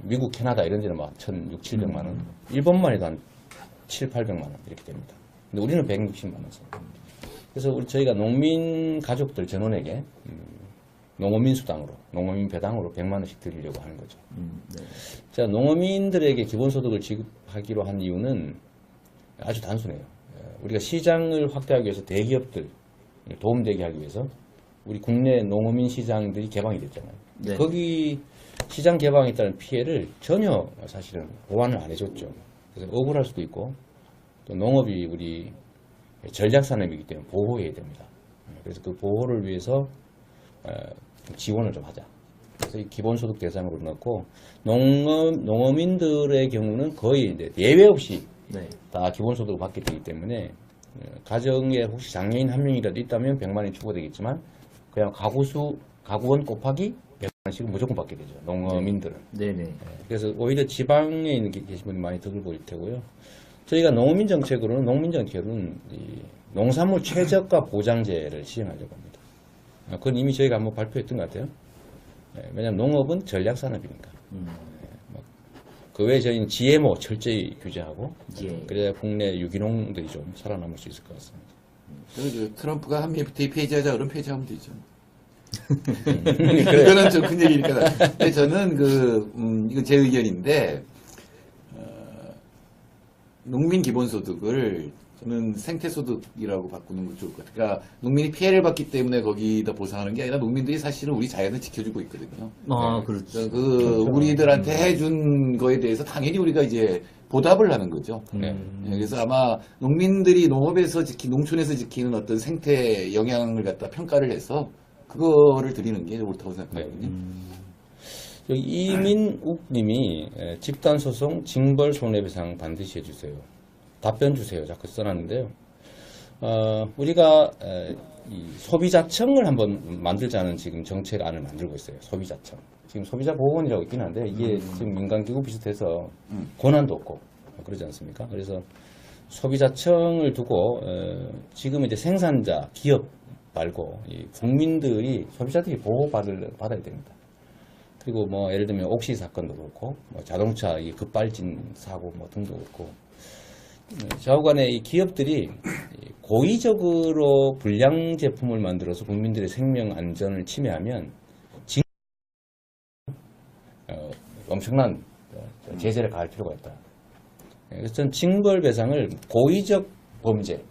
미국, 캐나다 이런 데는 막 1,600, 700만 원. 일본만 해도 한 7, 800만 원 이렇게 됩니다. 근데 우리는 160만 원 씁니다. 그래서 저희가 농민 가족들 전원에게 농어민 수당으로, 농어민 배당으로 100만 원씩 드리려고 하는 거죠. 자, 농어민들에게 기본소득을 지급하기로 한 이유는 아주 단순해요. 우리가 시장을 확대하기 위해서 대기업들 도움되게 하기 위해서 우리 국내 농어민 시장들이 개방이 됐잖아요. 거기 시장 개방에 따른 피해를 전혀 사실은 보완을 안 해줬죠. 그래서 억울할 수도 있고 또 농업이 우리 전략산업이기 때문에 보호해야 됩니다. 그래서 그 보호를 위해서 지원을 좀 하자. 그래서 이 기본소득 대상으로 넣고 농어민들의 경우는 거의 이제 예외 없이 다 기본소득을 받게 되기 때문에 가정에 혹시 장애인 한 명이라도 있다면 100만 원이 추가되겠지만 그냥 가구원 곱하기 100만 원씩은 무조건 받게 되죠. 농어민들은. 그래서 오히려 지방에 있는 계신 분이 많이 덕을 보일 테고요. 저희가 농민 정책으로는 이 농산물 최저가 보장제를 시행하려고 합니다. 그건 이미 저희가 한번 발표했던 것 같아요. 왜냐하면 농업은 전략산업이니까. 그 외에 저희는 GMO 철저히 규제하고 그래야 국내 유기농들이 좀 살아남을 수 있을 것 같습니다. 그 트럼프가 한미 FTA 폐지하자 그러면 폐지하면 되죠. 그래. 이거는 좀 큰 얘기니까. 근데 저는 이건 제 의견인데, 농민 기본소득을 저는 생태소득이라고 바꾸는 게 좋을 것 같아요. 그러니까 농민이 피해를 받기 때문에 거기다 보상하는 게 아니라 농민들이 사실은 우리 자연을 지켜주고 있거든요. 그렇죠. 우리들한테 해준 거에 대해서 당연히 우리가 이제 보답을 하는 거죠. 네. 그래서 아마 농민들이 농촌에서 지키는 어떤 생태 영향을 갖다 평가를 해서 그거를 드리는 게 옳다고 생각하거든요. 여기 이민욱 님이 집단소송 징벌 손해배상 반드시 해주세요. 답변 주세요. 자꾸 써놨는데요. 우리가 이 소비자청을 한번 만들자는 지금 정책안을 만들고 있어요. 소비자청. 지금 소비자보호원이라고 있긴 한데 이게 지금 민간기구 비슷해서 권한도 없고 그러지 않습니까? 그래서 소비자청을 두고 지금 이제 생산자, 기업 말고 이 국민들이 소비자들이 보호받아야 됩니다. 그리고 뭐 예를 들면 옥시 사건도 그렇고 뭐 자동차 이 급발진 사고 뭐 등도 그렇고 좌우간에 이 기업들이 고의적으로 불량 제품을 만들어서 국민들의 생명 안전을 침해하면 엄청난 제재를 가할 필요가 있다. 그래서 저는 징벌배상을 고의적 범죄,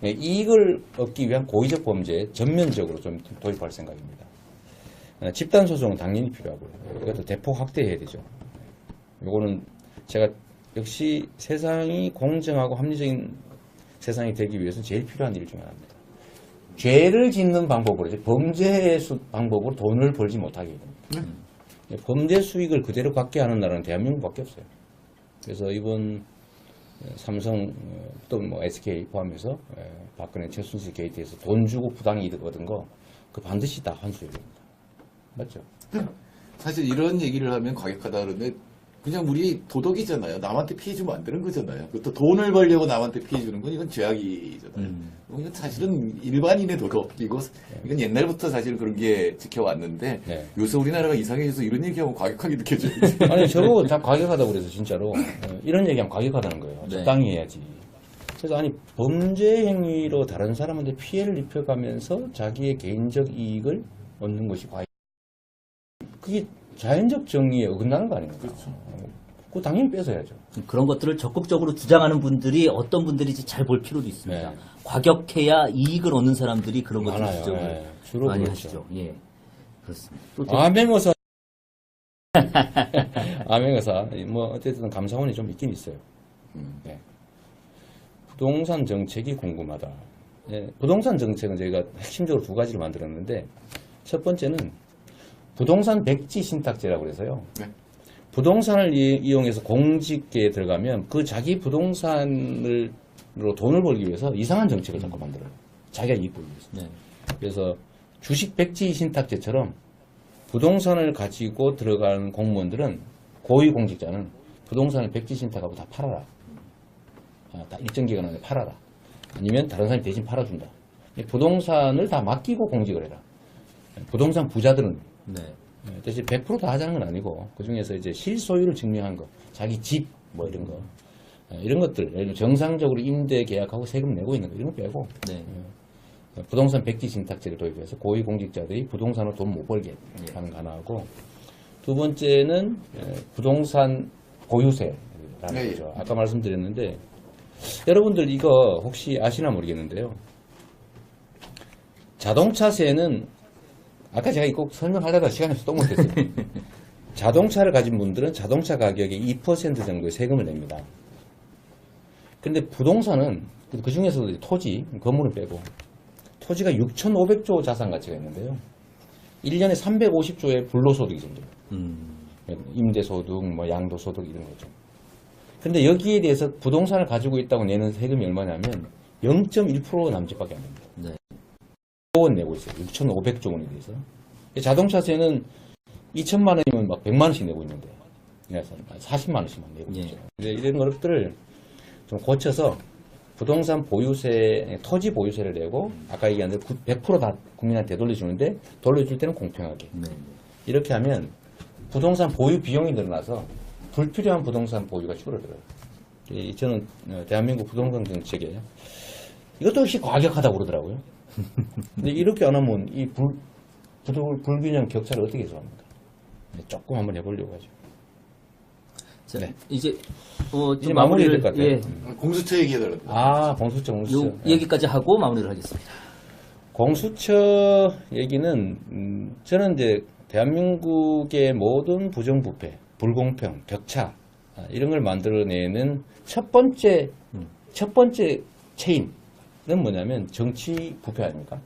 이익을 얻기 위한 고의적 범죄에 전면적으로 좀 도입할 생각입니다. 집단소송은 당연히 필요하고요. 이것도 대폭 확대해야 되죠. 요거는 제가 역시 세상이 공정하고 합리적인 세상이 되기 위해서 제일 필요한 일 중에 하나입니다. 죄를 짓는 방법으로, 범죄의 방법으로 돈을 벌지 못하게 됩니다. 범죄 수익을 그대로 갖게 하는 나라는 대한민국밖에 없어요. 그래서 이번 삼성 또 뭐 SK 포함해서 박근혜 최순실 게이트에서 돈 주고 부당이득 얻은 거 그 반드시 다 환수해야 됩니다. 맞죠? 사실 이런 얘기를 하면 과격하다 그러는데 그냥 우리 도덕이잖아요. 남한테 피해 주면 안 되는 거잖아요. 또 돈을 벌려고 남한테 피해 주는 건 이건 죄악이잖아요. 이건 사실은 일반인의 도덕이고 이건 옛날부터 사실 그런 게 지켜왔는데 네. 요새 우리나라가 이상해져서 이런 얘기하면 과격하게 느껴져요. 아니 저거 다 과격하다고 그래서 진짜로 이런 얘기하면 과격하다는 거예요. 네. 적당히 해야지. 그래서 아니 범죄 행위로 다른 사람한테 피해를 입혀가면서 자기의 개인적 이익을 얻는 것이 과연 그게 자연적 정의에 어긋나는 거 아닙니까? 그렇죠. 그거 당연히 뺏어야죠. 그런 것들을 적극적으로 주장하는 분들이 어떤 분들인지 잘 볼 필요도 있습니다. 네. 과격해야 이익을 얻는 사람들이 그런 것들을 많아요. 주장을 네. 주로 많이 그렇죠. 하시죠. 예, 그렇습니다. 또 암행어사 암행어사 뭐 어쨌든 감사원이 좀 있긴 있어요. 네. 부동산 정책이 궁금하다. 네. 부동산 정책은 저희가 핵심적으로 두 가지를 만들었는데 첫 번째는 부동산 백지 신탁제라고 그래서요. 네. 부동산을 이용해서 공직계에 들어가면 그 자기 부동산으로 돈을 벌기 위해서 이상한 정책을 자꾸 만들어요. 자기가 이익 벌기 위해서. 네. 그래서 주식 백지 신탁제처럼 부동산을 가지고 들어가는 공무원들은 고위공직자는 부동산을 백지 신탁하고 다 팔아라. 다 일정 기간 안에 팔아라. 아니면 다른 사람이 대신 팔아준다. 부동산을 다 맡기고 공직을 해라. 부동산 부자들은 네. 대신 100% 다 하자는 건 아니고 그 중에서 이제 실소유를 증명한 거, 자기 집 뭐 이런 거, 이런 것들 예를 들면 정상적으로 임대 계약하고 세금 내고 있는 거 이런 거 빼고 네. 부동산 백지 신탁제를 도입해서 고위공직자들이 부동산으로 돈 못 벌게 하는 거 하나하고 두 번째는 부동산 보유세라는 네. 거죠. 아까 말씀드렸는데 여러분들 이거 혹시 아시나 모르겠는데요. 자동차세는 아까 제가 이거 설명하려다 시간이 없어서 또 못했어요. 자동차를 가진 분들은 자동차 가격의 2% 정도의 세금을 냅니다. 근데 부동산은 그 중에서도 토지, 건물을 빼고 토지가 6,500조 자산 가치가 있는데요. 1년에 350조의 불로소득이 생겨요. 임대소득, 뭐 양도소득 이런 거죠. 근데 여기에 대해서 부동산을 가지고 있다고 내는 세금이 얼마냐면 0.1% 남짓밖에 안 됩니다. 네. 5원 내고 있어요. 6,500조 원에 대해서. 자동차세는 2천만 원이면 막 100만 원씩 내고 있는데, 40만 원씩만 내고 있죠. 이제 이런 것들을 좀 고쳐서 부동산 보유세, 토지 보유세를 내고, 아까 얘기한 대로 100% 다 국민한테 되돌려주는데, 돌려줄 때는 공평하게. 네. 이렇게 하면 부동산 보유 비용이 늘어나서 불필요한 부동산 보유가 줄어들어요. 저는 대한민국 부동산 정책에 이것도 역시 과격하다고 그러더라고요. 근데 이렇게 안 하면 이 불균형 격차를 어떻게 해소합니까? 조금 한번 해보려고 하죠. 자, 네. 이제 이제 좀 마무리해야 될 것 같아요. 예, 공수처 얘기해달라고. 아, 공수처. 요 얘기까지 하고 마무리를 하겠습니다. 공수처 얘기는 저는 이제 대한민국의 모든 부정부패, 불공평, 격차 이런 걸 만들어내는 첫 번째 체인은 뭐냐면 정치 부패 아닙니까?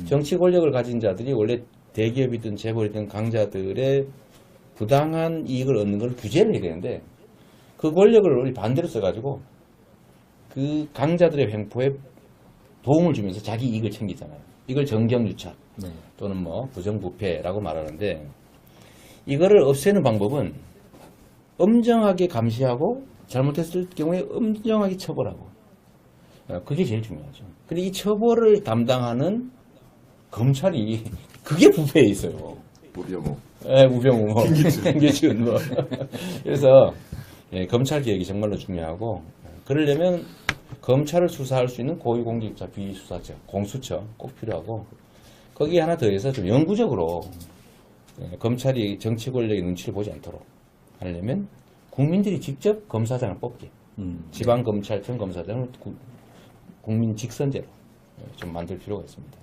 정치 권력을 가진 자들이 원래 대기업이든 재벌이든 강자들의 부당한 이익을 얻는 걸 규제를 해야 되는데 그 권력을 우리 반대로 써가지고 그 강자들의 횡포에 도움을 주면서 자기 이익을 챙기잖아요. 이걸 정경유착 네. 또는 뭐 부정부패라고 말하는데 이거를 없애는 방법은 엄정하게 감시하고 잘못했을 경우에 엄정하게 처벌하고 그게 제일 중요하죠. 근데 이 처벌을 담당하는 검찰이 그게 부패에 있어요. 우병우. 예, 우병우, 뭐, 김기춘, 뭐. 그래서 예, 검찰 개혁이 정말로 중요하고 그러려면 검찰을 수사할 수 있는 고위공직자 비수사처, 공수처 꼭 필요하고 거기에 하나 더해서 좀 영구적으로 예, 검찰이 정치 권력의 눈치를 보지 않도록 하려면 국민들이 직접 검사장을 뽑게 지방검찰청 검사장을 국민 직선제로 좀 만들 필요가 있습니다.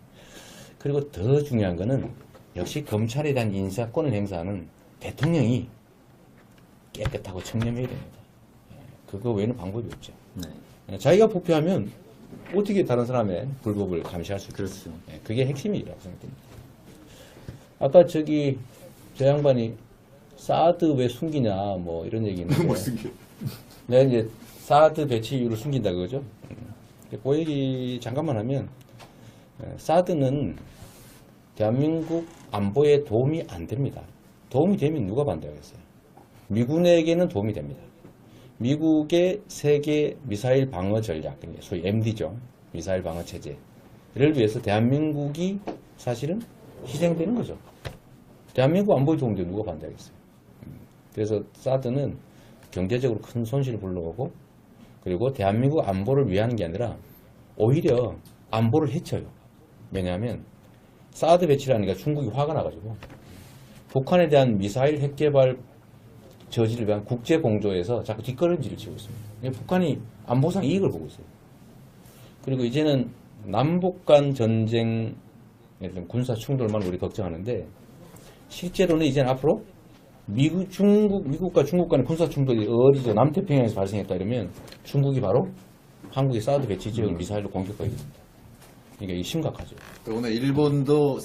그리고 더 중요한 거는 역시 검찰에 대한 인사권을 행사하는 대통령이 깨끗하고 청렴해야 됩니다. 그거 외에는 방법이 없죠. 네. 자기가 부패하면 어떻게 다른 사람의 불법을 감시할 수 그렇죠. 있겠어요. 그게 핵심이라고 생각됩니다. 아까 저 양반이 사드 왜 숨기냐 뭐 이런 얘기 있는데 못 숨겨. 내가 이제 사드 배치 이유를 숨긴다 그거죠. 그 얘기 잠깐만 하면 사드는 대한민국 안보에 도움이 안 됩니다. 도움이 되면 누가 반대하겠어요? 미군에게는 도움이 됩니다. 미국의 세계 미사일 방어 전략, 소위 MD죠. 미사일 방어 체제를 위해서 대한민국이 사실은 희생되는 거죠. 대한민국 안보에 도움되면 누가 반대하겠어요? 그래서 사드는 경제적으로 큰 손실을 불러오고 그리고 대한민국 안보를 위하는 게 아니라 오히려 안보를 해쳐요. 왜냐하면 사드 배치라는 게 중국이 화가 나가지고 북한에 대한 미사일 핵 개발 저지를 위한 국제 공조에서 자꾸 뒷걸음질을 치고 있습니다. 북한이 안보상 이익을 보고 있어요. 그리고 이제는 남북 간 전쟁, 군사 충돌만 우리 걱정하는데 실제로는 이제는 앞으로 미국과 중국 간의 군사 충돌이 어디서 남태평양에서 발생했다 이러면 중국이 바로 한국의 사드 배치 지역을 미사일로 공격하게 됩니다. 그러니까 이게 심각하죠. 오늘 일본도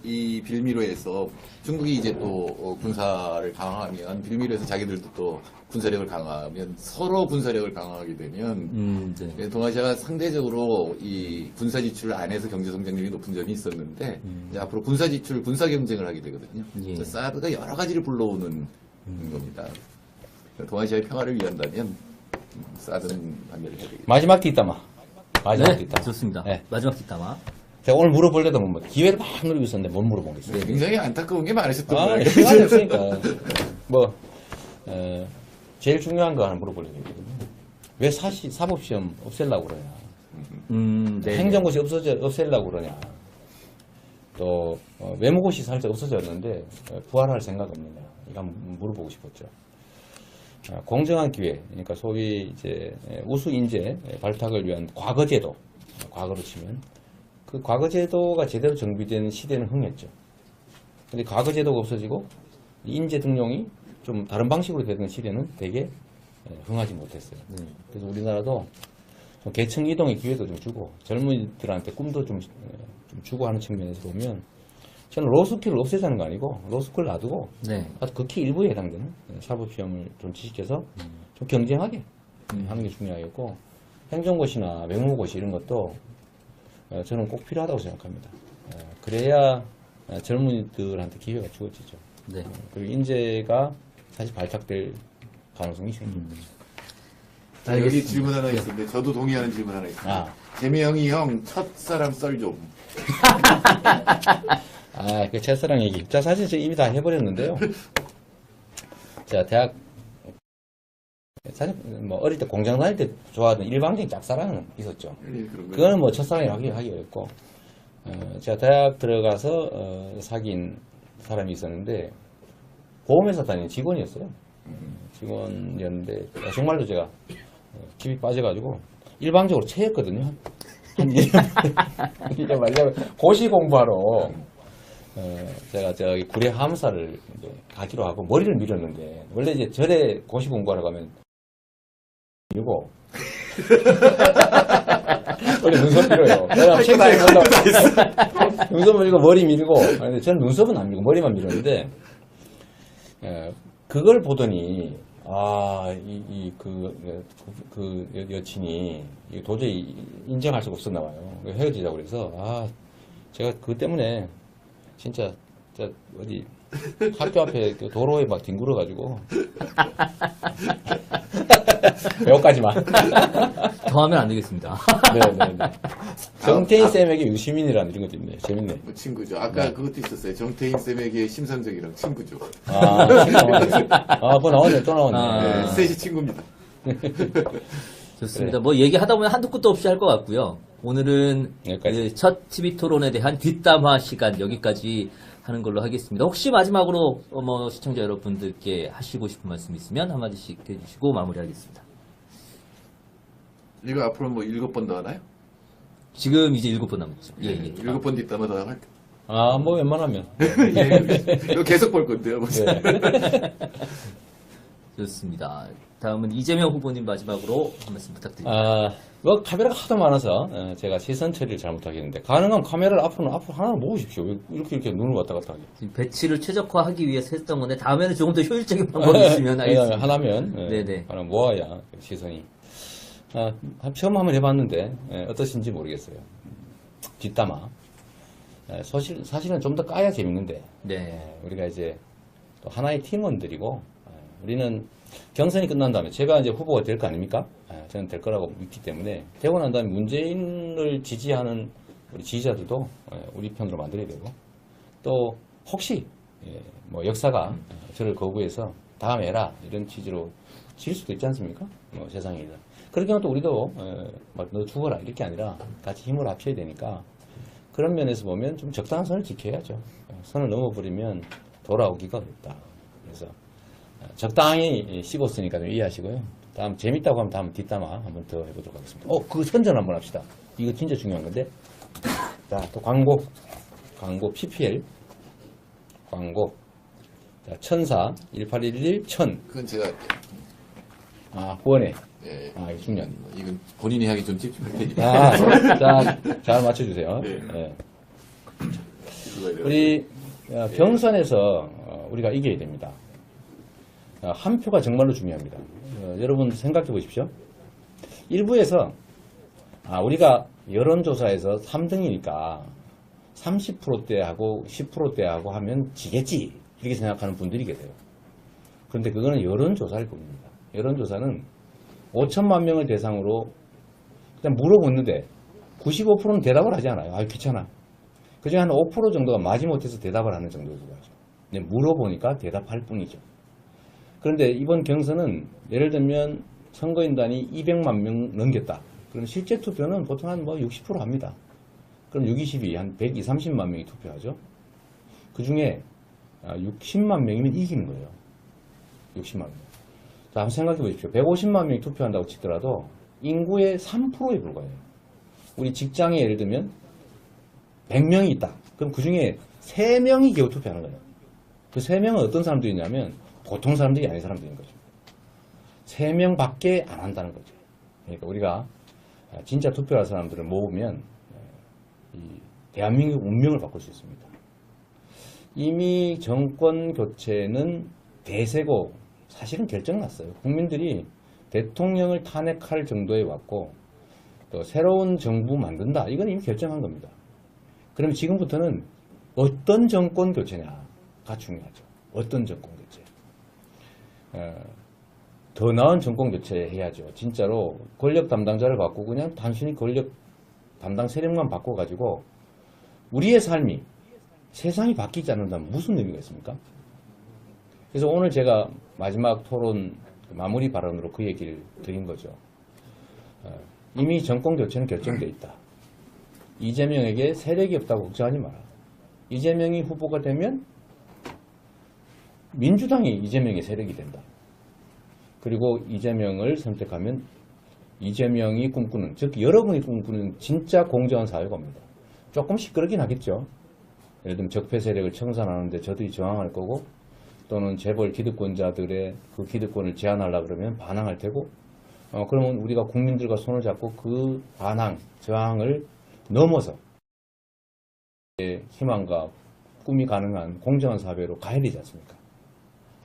이 빌미로에서 중국이 이제 또 군사를 강화하면 빌미로에서 자기들도 또 군사력을 강화하면 서로 군사력을 강화하게 되면 네. 동아시아가 상대적으로 이 군사 지출 안에서 경제 성장률이 높은 점이 있었는데 이제 앞으로 군사 지출, 군사 경쟁을 하게 되거든요. 예. 그래서 사드가 여러 가지를 불러오는 겁니다. 동아시아의 평화를 위한다면 사드는 반대를 해야 되겠죠. 마지막 뒷담화. 마지막 네, 뒷담화. 좋습니다. 네. 마지막 뒷담화. 제가 오늘 물어보려다 뭐 기회를 막 누리고 있었는데 못 물어보겠어요. 네, 굉장히 안타까운 게 많으셨던 아, 거예요. 시간이 없으니까. 제일 중요한 거 하나 물어보려고 했거든요. 왜 사법시험 없애려고 그러냐. 네. 행정고시 없애려고 그러냐. 또, 외무고시 살짝 없어졌는데, 부활할 생각 없느냐. 이거 한번 물어보고 싶었죠. 공정한 기회, 그러니까 소위 이제 우수 인재 발탁을 위한 과거제도, 과거로 치면 그 과거제도가 제대로 정비된 시대는 흥했죠. 근데 과거제도가 없어지고 인재 등용이 좀 다른 방식으로 되는 시대는 되게 흥하지 못했어요. 그래서 우리나라도 좀 계층 이동의 기회도 좀 주고 젊은이들한테 꿈도 좀 주고 하는 측면에서 보면 저는 로스쿨을 없애자는 거 아니고 로스쿨 놔두고 네. 아주 극히 일부에 해당되는 사법시험을 좀 지식해서 좀 경쟁하게 하는 게 중요하겠고 행정고시나 외무고시 이런 것도 저는 꼭 필요하다고 생각합니다. 그래야 젊은이들한테 기회가 주어지죠. 네. 그리고 인재가 다시 발탁될 가능성이 생깁니다. 여기 질문 하나 있었는데 저도 동의하는 질문 하나 있습니다. 재명이 형 첫사랑 썰 좀. 그 첫사랑 얘기. 자, 사실 제가 이미 다 해버렸는데요. 자, 대학 사실 뭐 어릴 때 공장 다닐 때 좋아하던 일방적인 짝사랑은 있었죠. 예, 그런 거. 그거는 뭐 첫사랑이 하기 어렵고, 제가 대학 들어가서 사귄 사람이 있었는데 보험회사 다니는 직원이었어요. 직원이었는데 정말로 제가 깊이 빠져가지고 일방적으로 체했거든요. 한 1년 말려 고시 공부하러 제가 저기 구례 함사를 이제 가기로 하고 머리를 밀었는데, 원래 이제 절에 고시 공부하러 가면 밀고 원래 눈썹 밀어요. 내가 책상에 올라 눈썹 밀고 머리 밀고. 근데 저는 눈썹은 안 밀고 머리만 밀었는데, 그걸 보더니 그 여친이 도저히 인정할 수가 없었나 봐요. 헤어지자고 그래서 제가 그것 때문에 진짜 어디 학교 앞에 그 도로에 막 뒹굴어가지고 여기까지만. 더 하면 안 되겠습니다. 네네네. 정태인 쌤에게 유시민이라는 이런 것도 있네요. 재밌네. 뭐 친구죠. 아까 그것도 있었어요. 정태인 쌤에게 심상정이랑 친구죠. 그거 나왔네. 또 나왔네. 네, 셋이 친구입니다. 좋습니다. 뭐 얘기하다 보면 한두 끝도 없이 할 것 같고요. 오늘은 여기까지. 그 첫 TV 토론에 대한 뒷담화 시간 여기까지 하는 걸로 하겠습니다. 혹시 마지막으로 뭐 시청자 여러분들께 하시고 싶은 말씀 있으면 한마디씩 해주시고 마무리하겠습니다. 이거 앞으로 뭐 7번 더 하나요? 지금 이제 7번 남았죠. 예, 예. 7번 뒷담화 더 할까? 뭐 웬만하면. 예, 이거 계속 볼 건데요. 네. 좋습니다. 다음은 이재명 후보님 마지막으로 한 말씀 부탁드립니다. 뭐 카메라가 하도 많아서 제가 시선 처리를 잘못하겠는데, 가능하면 카메라를 앞으로 하나 모으십시오. 이렇게 눈을 왔다 갔다 하게. 지금 배치를 최적화하기 위해서 했던 건데 다음에는 조금 더 효율적인 방법이 있으면 알겠습니다. 하나면 네네. 하나 모아야 시선이. 처음 한번 해봤는데 어떠신지 모르겠어요. 뒷담화. 사실은 좀 더 까야 재밌는데, 네. 우리가 이제 또 하나의 팀원들이고, 우리는 경선이 끝난 다음에 제가 이제 후보가 될 거 아닙니까? 저는 될 거라고 믿기 때문에, 되고 난 다음에 문재인을 지지하는 우리 지지자들도 우리 편으로 만들어야 되고, 또 혹시 뭐 역사가 저를 거부해서 다음에 해라 이런 취지로 질 수도 있지 않습니까? 뭐 세상에. 그렇게 하면 또 우리도 막 너 죽어라 이렇게 아니라 같이 힘을 합쳐야 되니까, 그런 면에서 보면 좀 적당한 선을 지켜야죠. 선을 넘어버리면 돌아오기가 어렵다. 그래서 적당히 씹었으니까 좀 이해하시고요. 다음 재밌다고 하면 다음 뒷담화 한번 더 해보도록 하겠습니다. 그 선전 한번 합시다. 이거 진짜 중요한 건데. 자, 또 광고 PPL 광고. 자, 천사 1811 1000. 그건 제가 할게요. 후원회. 예. 이거 중요한. 이건 본인이 하기 좀 찝찝할 테니까. 자, 잘 맞춰주세요. 네. 네. 그거예요. 우리 경선에서 우리가 이겨야 됩니다. 한 표가 정말로 중요합니다. 여러분 생각해 보십시오. 일부에서 우리가 여론조사에서 3등이니까 30%대하고 10%대하고 하면 지겠지 이렇게 생각하는 분들이 계세요. 그런데 그거는 여론조사일 뿐입니다. 여론조사는 5천만 명을 대상으로 그냥 물어보는데 95%는 대답을 하지 않아요. 귀찮아. 그중에 한 5% 정도가 마지못해서 대답을 하는 정도로 하죠. 물어보니까 대답할 뿐이죠. 그런데 이번 경선은 예를 들면 선거인단이 200만 명 넘겼다. 그럼 실제 투표는 보통 한 60% 합니다. 그럼 6, 22, 한 120, 30만 명이 투표하죠. 그 중에 60만 명이면 이기는 거예요. 60만 명. 자, 한번 생각해 보십시오. 150만 명이 투표한다고 치더라도 인구의 3%에 불과해요. 우리 직장에 예를 들면 100명이 있다. 그럼 그 중에 3명이 겨우 투표하는 거예요. 그 3명은 어떤 사람들이냐면 보통 사람들이 아닌 사람들인 거죠. 3명밖에 안 한다는 거죠. 그러니까 우리가 진짜 투표할 사람들을 모으면 이 대한민국 운명을 바꿀 수 있습니다. 이미 정권 교체는 대세고 사실은 결정났어요. 국민들이 대통령을 탄핵할 정도에 왔고 또 새로운 정부 만든다. 이건 이미 결정한 겁니다. 그럼 지금부터는 어떤 정권 교체냐가 중요하죠. 어떤 정권 교체. 더 나은 정권 교체 해야죠. 진짜로 권력 담당자를 바꾸고 그냥 단순히 권력 담당 세력만 바꿔가지고 우리의 삶이 세상이 바뀌지 않는다면 무슨 의미가 있습니까? 그래서 오늘 제가 마지막 토론 마무리 발언으로 그 얘기를 드린 거죠. 이미 정권 교체는 결정돼 있다. 이재명에게 세력이 없다고 걱정하지 마라. 이재명이 후보가 되면 민주당이 이재명의 세력이 된다. 그리고 이재명을 선택하면 이재명이 꿈꾸는, 즉 여러분이 꿈꾸는 진짜 공정한 사회가 옵니다. 조금 시끄럽긴 하겠죠. 예를 들면 적폐 세력을 청산하는데 저들이 저항할 거고, 또는 재벌 기득권자들의 그 기득권을 제한하려고 그러면 반항할 테고, 그러면 우리가 국민들과 손을 잡고 그 반항, 저항을 넘어서 희망과 꿈이 가능한 공정한 사회로 가야 되지 않습니까?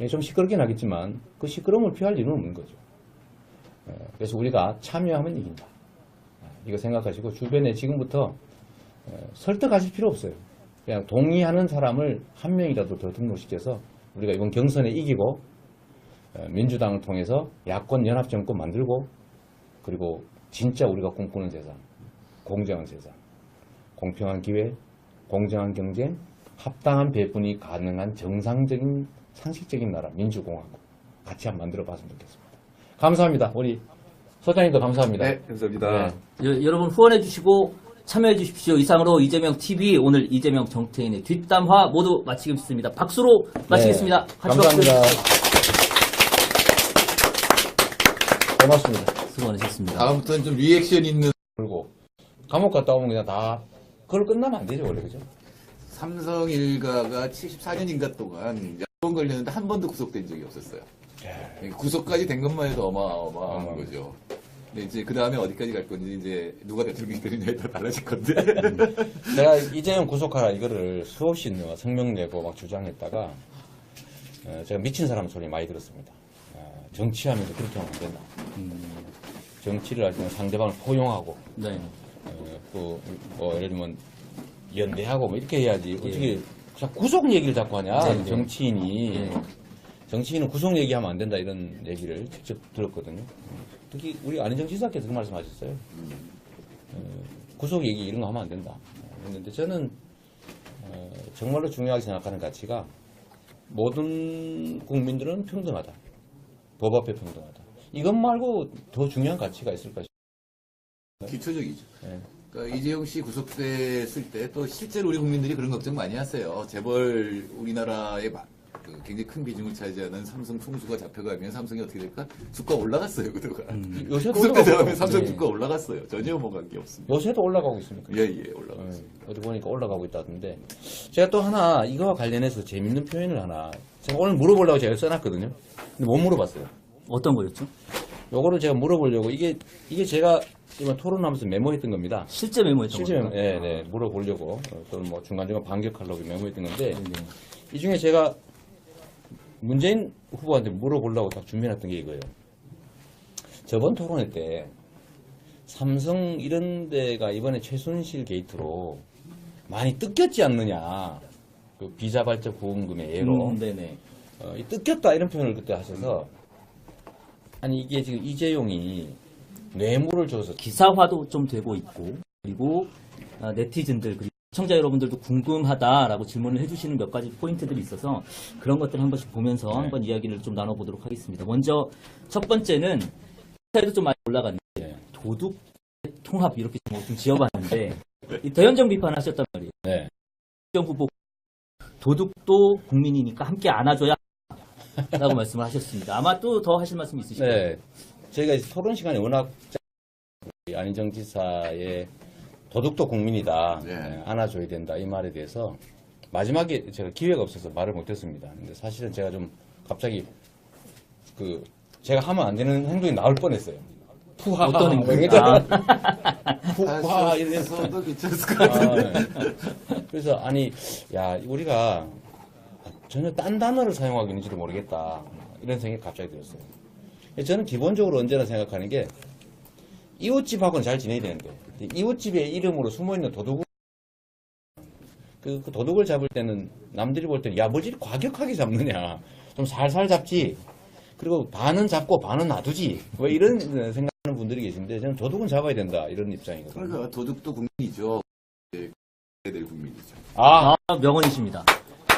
좀 시끄럽긴 하겠지만 그 시끄러움을 피할 일은 없는 거죠. 그래서 우리가 참여하면 이긴다. 이거 생각하시고 주변에 지금부터 설득하실 필요 없어요. 그냥 동의하는 사람을 한 명이라도 더 등록시켜서 우리가 이번 경선에 이기고 민주당을 통해서 야권 연합정권 만들고, 그리고 진짜 우리가 꿈꾸는 세상, 공정한 세상, 공평한 기회, 공정한 경쟁, 합당한 배분이 가능한 정상적인 상식적인 나라, 민주공화국 같이 한번 만들어 봤으면 좋겠습니다. 감사합니다. 우리 소장님도 감사합니다. 네, 감사합니다. 네. 여러분 후원해 주시고 참여해 주십시오. 이상으로 이재명 TV 오늘 이재명 정태인의 뒷담화 모두 마치겠습니다. 박수로 마치겠습니다. 네, 같이 감사합니다. 박수. 고맙습니다. 수고 많으셨습니다. 다음부터는 좀 리액션 있는 그리고 감옥 갔다 오면 그냥 다 그걸 끝나면 안 되죠, 원래. 그죠? 삼성 일가가 74년인가 동안 여권 걸렸는데 한 번도 구속된 적이 없었어요. 구속까지 된 것만 해도 어마어마한 거죠. 근데 이제 그 다음에 어디까지 갈 건지 이제 누가 대통령이 되느냐에 따라 달라질 건데. 제가 이재명 구속하라 이거를 수없이 성명 내고 막 주장했다가 제가 미친 사람 소리 많이 들었습니다. 정치하면서 그렇게 하면 안 된다. 정치를 할 때는 상대방을 포용하고, 네. 예를 들면 연대하고 뭐 이렇게 해야지. 어떻게 자꾸 구속 얘기를 자꾸 하냐? 네, 네. 정치인이. 네. 정치인은 구속 얘기하면 안 된다 이런 얘기를 직접 들었거든요. 특히 우리 안희정 지사께서 그 말씀하셨어요. 구속 얘기 이런 거 하면 안 된다. 그런데 저는 정말로 중요하게 생각하는 가치가 모든 국민들은 평등하다. 법 앞에 평등하다. 이것 말고 더 중요한 가치가 있을까 싶어요. 기초적이죠. 네. 그러니까 이재용 씨 구속됐을 때 또 실제로 우리 국민들이 그런 걱정 많이 하세요. 재벌 우리나라의 굉장히 큰 비중을 차지하는 삼성 총수가 잡혀가면 삼성이 어떻게 될까? 주가 올라갔어요, 그동안. 요새도 구속된 다음에 올라가고, 삼성 네. 주가 올라갔어요. 전혀 뭐 관계 없습니다. 요새도 올라가고 있습니까? 예, 올라갔어요. 어디 보니까 올라가고 있다던데. 제가 또 하나 이거와 관련해서 재밌는 표현을 하나 제가 오늘 물어보려고 제가 써놨거든요. 근데 못 물어봤어요. 어떤 거였죠? 요거를 제가 물어보려고 이게 제가 이번 토론하면서 메모했던 겁니다. 실제 메모였던 실제 거죠? 네, 물어보려고 또는 뭐 중간중간 반격하려고 메모했던 건데 네. 이 중에 제가 문재인 후보한테 물어보려고 딱 준비해놨던 게 이거예요. 저번 토론회 때 삼성 이런 데가 이번에 최순실 게이트로 많이 뜯겼지 않느냐. 그 비자발적 후원금의 예로. 네네. 이 뜯겼다 이런 표현을 그때 하셔서 아니 이게 지금 이재용이 뇌물을 줘서 기사화도 좀 되고 있고, 그리고 네티즌들 그리고 시청자 여러분들도 궁금하다라고 질문을 해주시는 몇 가지 포인트들이 있어서 그런 것들 한 번씩 보면서 네. 한번 이야기를 좀 나눠보도록 하겠습니다. 먼저 첫 번째는 기사에도 좀 많이 올라갔는데 네. 도둑 통합 이렇게 좀 지어봤는데 이 대연정 비판하셨단 말이에요. 네. 이재용 후보 도둑도 국민이니까 함께 안아줘야 라고 말씀을 하셨습니다. 아마 또 더 하실 말씀 있으시죠? 네. 저희가 이제 토론 시간이 워낙 안희정 지사의 도둑도 국민이다. 네. 안아줘야 된다. 이 말에 대해서 마지막에 제가 기회가 없어서 말을 못했습니다. 근데 사실은 제가 좀 갑자기 제가 하면 안 되는 행동이 나올 뻔했어요. 푸하. 어떤 행동? 푸하 이래서 다도 괜찮을 것 같은데. 그래서 야 우리가 전혀 딴 단어를 사용하기는지도 모르겠다. 이런 생각이 갑자기 들었어요. 저는 기본적으로 언제나 생각하는 게 이웃집하고는 잘 지내야 되는데 이웃집의 이름으로 숨어있는 도둑 그 도둑을 잡을 때는 남들이 볼 때는 야 뭘 이렇게 과격하게 잡느냐 좀 살살 잡지 그리고 반은 잡고 반은 놔두지 뭐 이런 생각하는 분들이 계신데 저는 도둑은 잡아야 된다 이런 입장이거든요. 그러니까 도둑도 국민이죠. 될 국민이죠. 명언이십니다.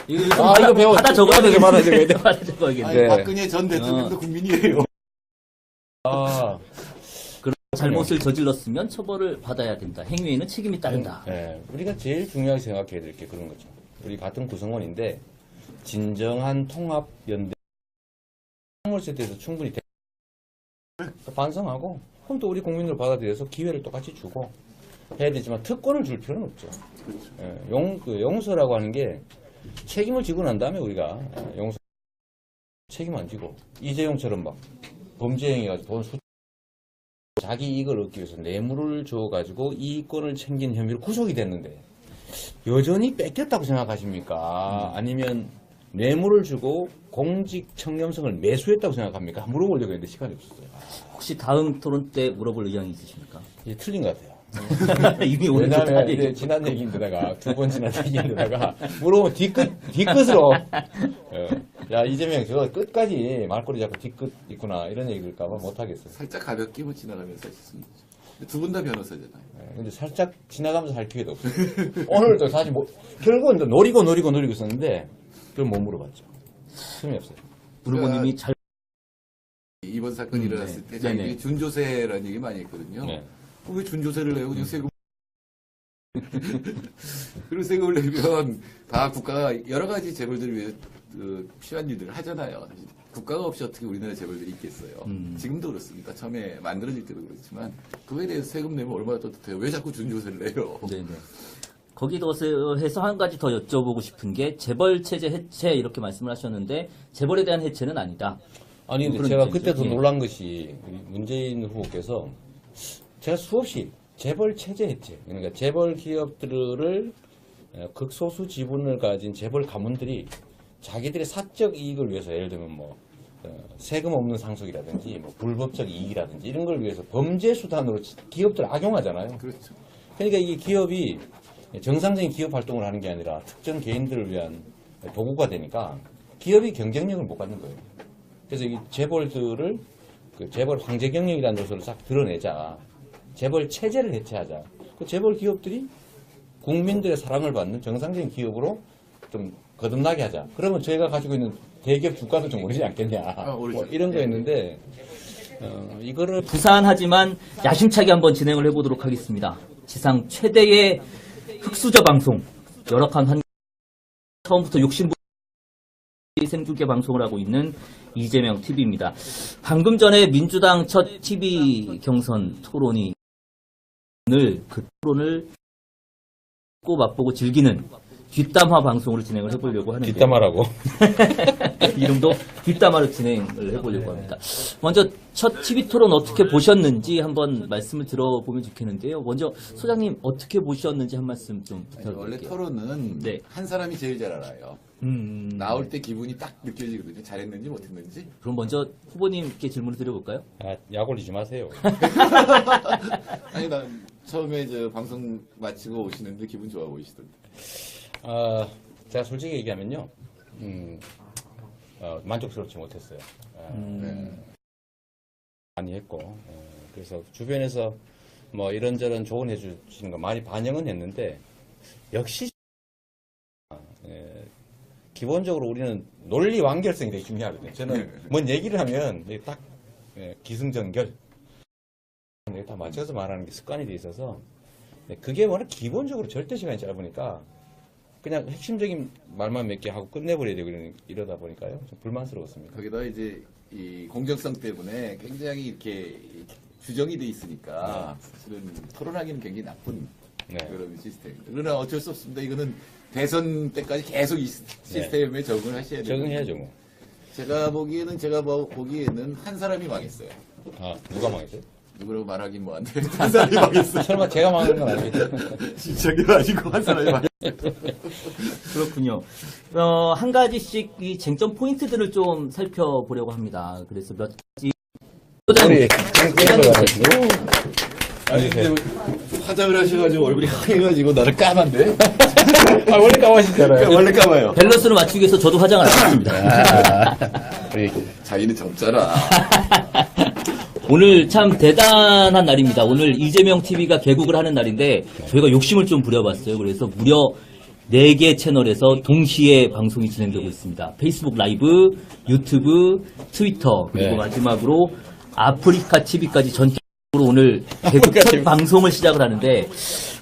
이거 배워. 받아 적어야 이거 되겠네. 받아야 되겠네. 받아 적어야겠네. 아니, 네. 박근혜 전 대통령도 국민이에요. 그런 잘못을 저질렀으면 처벌을 받아야 된다. 행위에는 책임이 따른다. 네, 우리가 제일 중요하게 생각해야 될 게 그런 거죠. 우리 같은 구성원인데 진정한 통합연대 세대에 대해서 충분히 반성하고 그럼 또 우리 국민들 받아들여서 기회를 똑같이 주고 해야 되지만 특권을 줄 필요는 없죠. 그렇죠. 용서라고 하는 게 책임을 지고 난 다음에 우리가 용서 책임 안 지고 이재용처럼 막 범죄 행위가지고 돈 자기 이익을 얻기 위해서 뇌물을 줘가지고 이권을 챙긴 혐의로 구속이 됐는데 여전히 뺏겼다고 생각하십니까? 아니면 뇌물을 주고 공직 청렴성을 매수했다고 생각합니까? 물어보려고 했는데 시간이 없었어요. 혹시 다음 토론 때 물어볼 의향이 있으십니까? 이게 틀린 것 같아요. 이미 오늘 왜냐하면 이제 지난 얘기인데다가 두 번 지난 얘기인데다가 물어보면 뒤끝으로 야 이재명 저거 끝까지 말꼬리 잡고 뒤끝 있구나 이런 얘기일까봐 못하겠어요. 살짝 가볍게 뭐 지나가면서 하셨습니다. 두 분 다 변호사잖아요. 근데 살짝 지나가면서 할 기회도 없어요. 오늘도 사실 뭐 결국은 또 노리고 있었는데 그걸 못 물어봤죠. 틈이 없어요. 물고님이 잘 이번 사건이 일어났을 때 네네. 자기 준조세라는 얘기 많이 했거든요. 네. 왜 준조세를 내고 그냥 세금 그리고 세금을 내면 다 국가가 여러 가지 재벌들을 위해 필요한 일들을 하잖아요. 국가가 없이 어떻게 우리나라 재벌들이 있겠어요. 지금도 그렇습니다. 처음에 만들어질 때도 그렇지만 그거에 대해서 세금 내면 얼마나 떳떳해요. 왜 자꾸 준조세를 내요. 네네. 거기 더해서 한 가지 더 여쭤보고 싶은 게 재벌 체제 해체 이렇게 말씀을 하셨는데 재벌에 대한 해체는 아니다. 아니 근데 그런 제가 입장이죠. 그때 더 예. 놀란 것이 우리 문재인 후보께서 제가 수없이 재벌 체제 해체 그러니까 재벌 기업들을 극소수 지분을 가진 재벌 가문들이 자기들의 사적 이익을 위해서 예를 들면 뭐 세금 없는 상속이라든지 뭐 불법적 이익이라든지 이런 걸 위해서 범죄 수단으로 기업들 악용하잖아요. 그렇죠. 그러니까 이게 기업이 정상적인 기업 활동을 하는 게 아니라 특정 개인들을 위한 도구가 되니까 기업이 경쟁력을 못 갖는 거예요. 그래서 이 재벌들을 그 재벌 황제 경영이라는 요소를 싹 드러내자. 재벌 체제를 해체하자. 그 재벌 기업들이 국민들의 사랑을 받는 정상적인 기업으로 좀 거듭나게 하자. 그러면 저희가 가지고 있는 대기업 주가도 좀 오르지 않겠냐. 오르죠. 뭐 이런 거였는데 이거를 부산하지만 야심차게 한번 진행을 해보도록 하겠습니다. 지상 최대의 흑수저 방송 열악한 환경 처음부터 욕심부리 생중계 방송을 하고 있는 이재명 TV입니다. 방금 전에 민주당 첫 TV 경선 토론이 오늘 그 토론을 꼭 맛보고 즐기는 뒷담화 방송으로 진행을 해보려고 하는데 뒷담화라고. 이름도 뒷담화로 진행을 해보려고 합니다. 먼저 첫 TV 토론 어떻게 보셨는지 한번 말씀을 들어보면 좋겠는데요. 먼저 소장님 어떻게 보셨는지 한 말씀 좀 원래 부탁드릴게요. 토론은 네. 한 사람이 제일 잘 알아요. 나올 때 기분이 딱 느껴지거든요. 잘했는지 못했는지. 그럼 먼저 후보님께 질문을 드려볼까요? 약 올리지 마세요. 아니 나 처음에 저 방송 마치고 오시는데 기분 좋아 보이시던데. 제가 솔직히 얘기하면요, 만족스럽지 못했어요. 많이 했고, 그래서 주변에서 뭐 이런저런 조언해 주시는 거 많이 반영은 했는데, 역시, 기본적으로 우리는 논리 완결성이 되게 중요하거든요. 저는 뭔 얘기를 하면 딱 기승전결, 다 맞춰서 말하는 게 습관이 돼 있어서, 그게 워낙 기본적으로 절대 시간이 짧으니까, 그냥 핵심적인 말만 몇 개 하고 끝내버려야 되고 이러다 보니까요. 좀 불만스러웠습니다. 거기다 이제 이 공정성 때문에 굉장히 이렇게 규정이 돼 있으니까 사실은 토론하기는 굉장히 나쁜 네. 그런 시스템입니다. 그러나 어쩔 수 없습니다. 이거는 대선 때까지 계속 이 시스템에 적응을 하셔야 돼요. 적응해야죠, 뭐. 제가 보기에는 한 사람이 망했어요. 누가 망했어요? 누구라고 말하긴 뭐한데 한 사람이 망했어요. 설마 제가 망한 건 아니겠죠? 진짜게 아니고 한 사람이 망했어요. 그렇군요. 한 가지씩 이 쟁점 포인트들을 좀 살펴보려고 합니다. 그래서 몇 가지 우리 아니 근데 화장을 하셔가지고 얼굴이 하얘가지고 나를 까만데? 원래 까마시잖아요. 원래 까마요. 밸런스를 맞추기 위해서 저도 화장을 안 했습니다. 자기는 젊잖아. 오늘 참 대단한 날입니다. 오늘 이재명 TV가 개국을 하는 날인데 저희가 욕심을 좀 부려봤어요. 그래서 무려 4개 채널에서 동시에 방송이 진행되고 있습니다. 페이스북 라이브, 유튜브, 트위터, 그리고 네. 마지막으로 아프리카 TV까지 전격으로 오늘 개국 아프리카 첫 TV. 방송을 시작을 하는데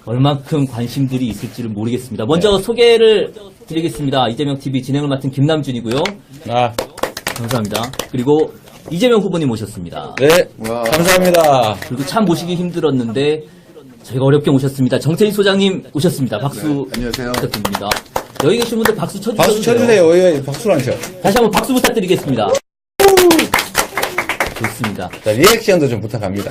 얼만큼 관심들이 있을지를 모르겠습니다. 먼저 소개를 드리겠습니다. 이재명 TV 진행을 맡은 김남준이고요. 아, 감사합니다. 그리고 이재명 후보님 모셨습니다. 네. 와. 감사합니다. 그리고 참 모시기 힘들었는데 저희가 어렵게 모셨습니다. 정태희 소장님 오셨습니다. 박수 네, 안녕하세요. 부탁드립니다. 여기 계신 분들 박수 쳐주세요. 박수 쳐주세요. 왜 박수를 안 쳐? 다시 한번 박수 부탁드리겠습니다. 좋습니다. 자, 리액션도 좀 부탁합니다.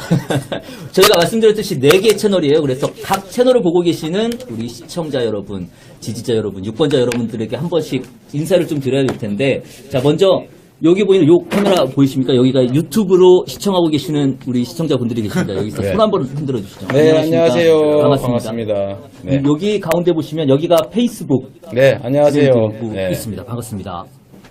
저희가 말씀드렸듯이 4개의 채널이에요. 그래서 각 채널을 보고 계시는 우리 시청자 여러분, 지지자 여러분, 유권자 여러분들에게 한 번씩 인사를 좀 드려야 될 텐데, 자, 먼저 여기 보이는 요 카메라 보이십니까? 여기가 유튜브로 시청하고 계시는 우리 시청자분들이 계십니다. 여기서 네. 손 한번 흔들어 주시죠. 네, 안녕하세요. 반갑습니다. 반갑습니다. 네. 여기 가운데 보시면 여기가 페이스북 네, 안녕하세요. 진행되고 네. 있습니다. 반갑습니다.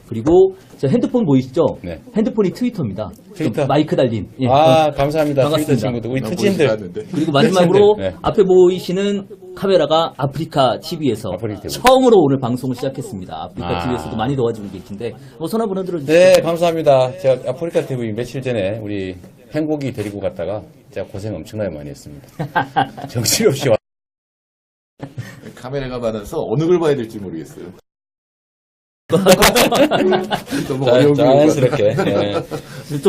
그리고 저 핸드폰 보이시죠? 네. 핸드폰이 트위터입니다. 트위터. 마이크 달린. 예, 아, 감사합니다. 반갑습니다. 트위터 친구들. 우리 나 투진들. 보이지도 않는데. 그리고 마지막으로 네. 앞에 보이시는 카메라가 아프리카 TV에서 아프리카 TV. 처음으로 오늘 방송을 시작했습니다. 아프리카 아. TV에서도 많이 도와주고 계신데 손 한번 흔들어 주시죠. 네, 감사합니다. 제가 아프리카 TV 며칠 전에 우리 행복이 데리고 갔다가 제가 고생 엄청나게 많이 했습니다. 정신없이 왔 카메라가 많아서 어느 걸 봐야 될지 모르겠어요. 너무 자, 어려운 거. 자연스럽게. 예. 좀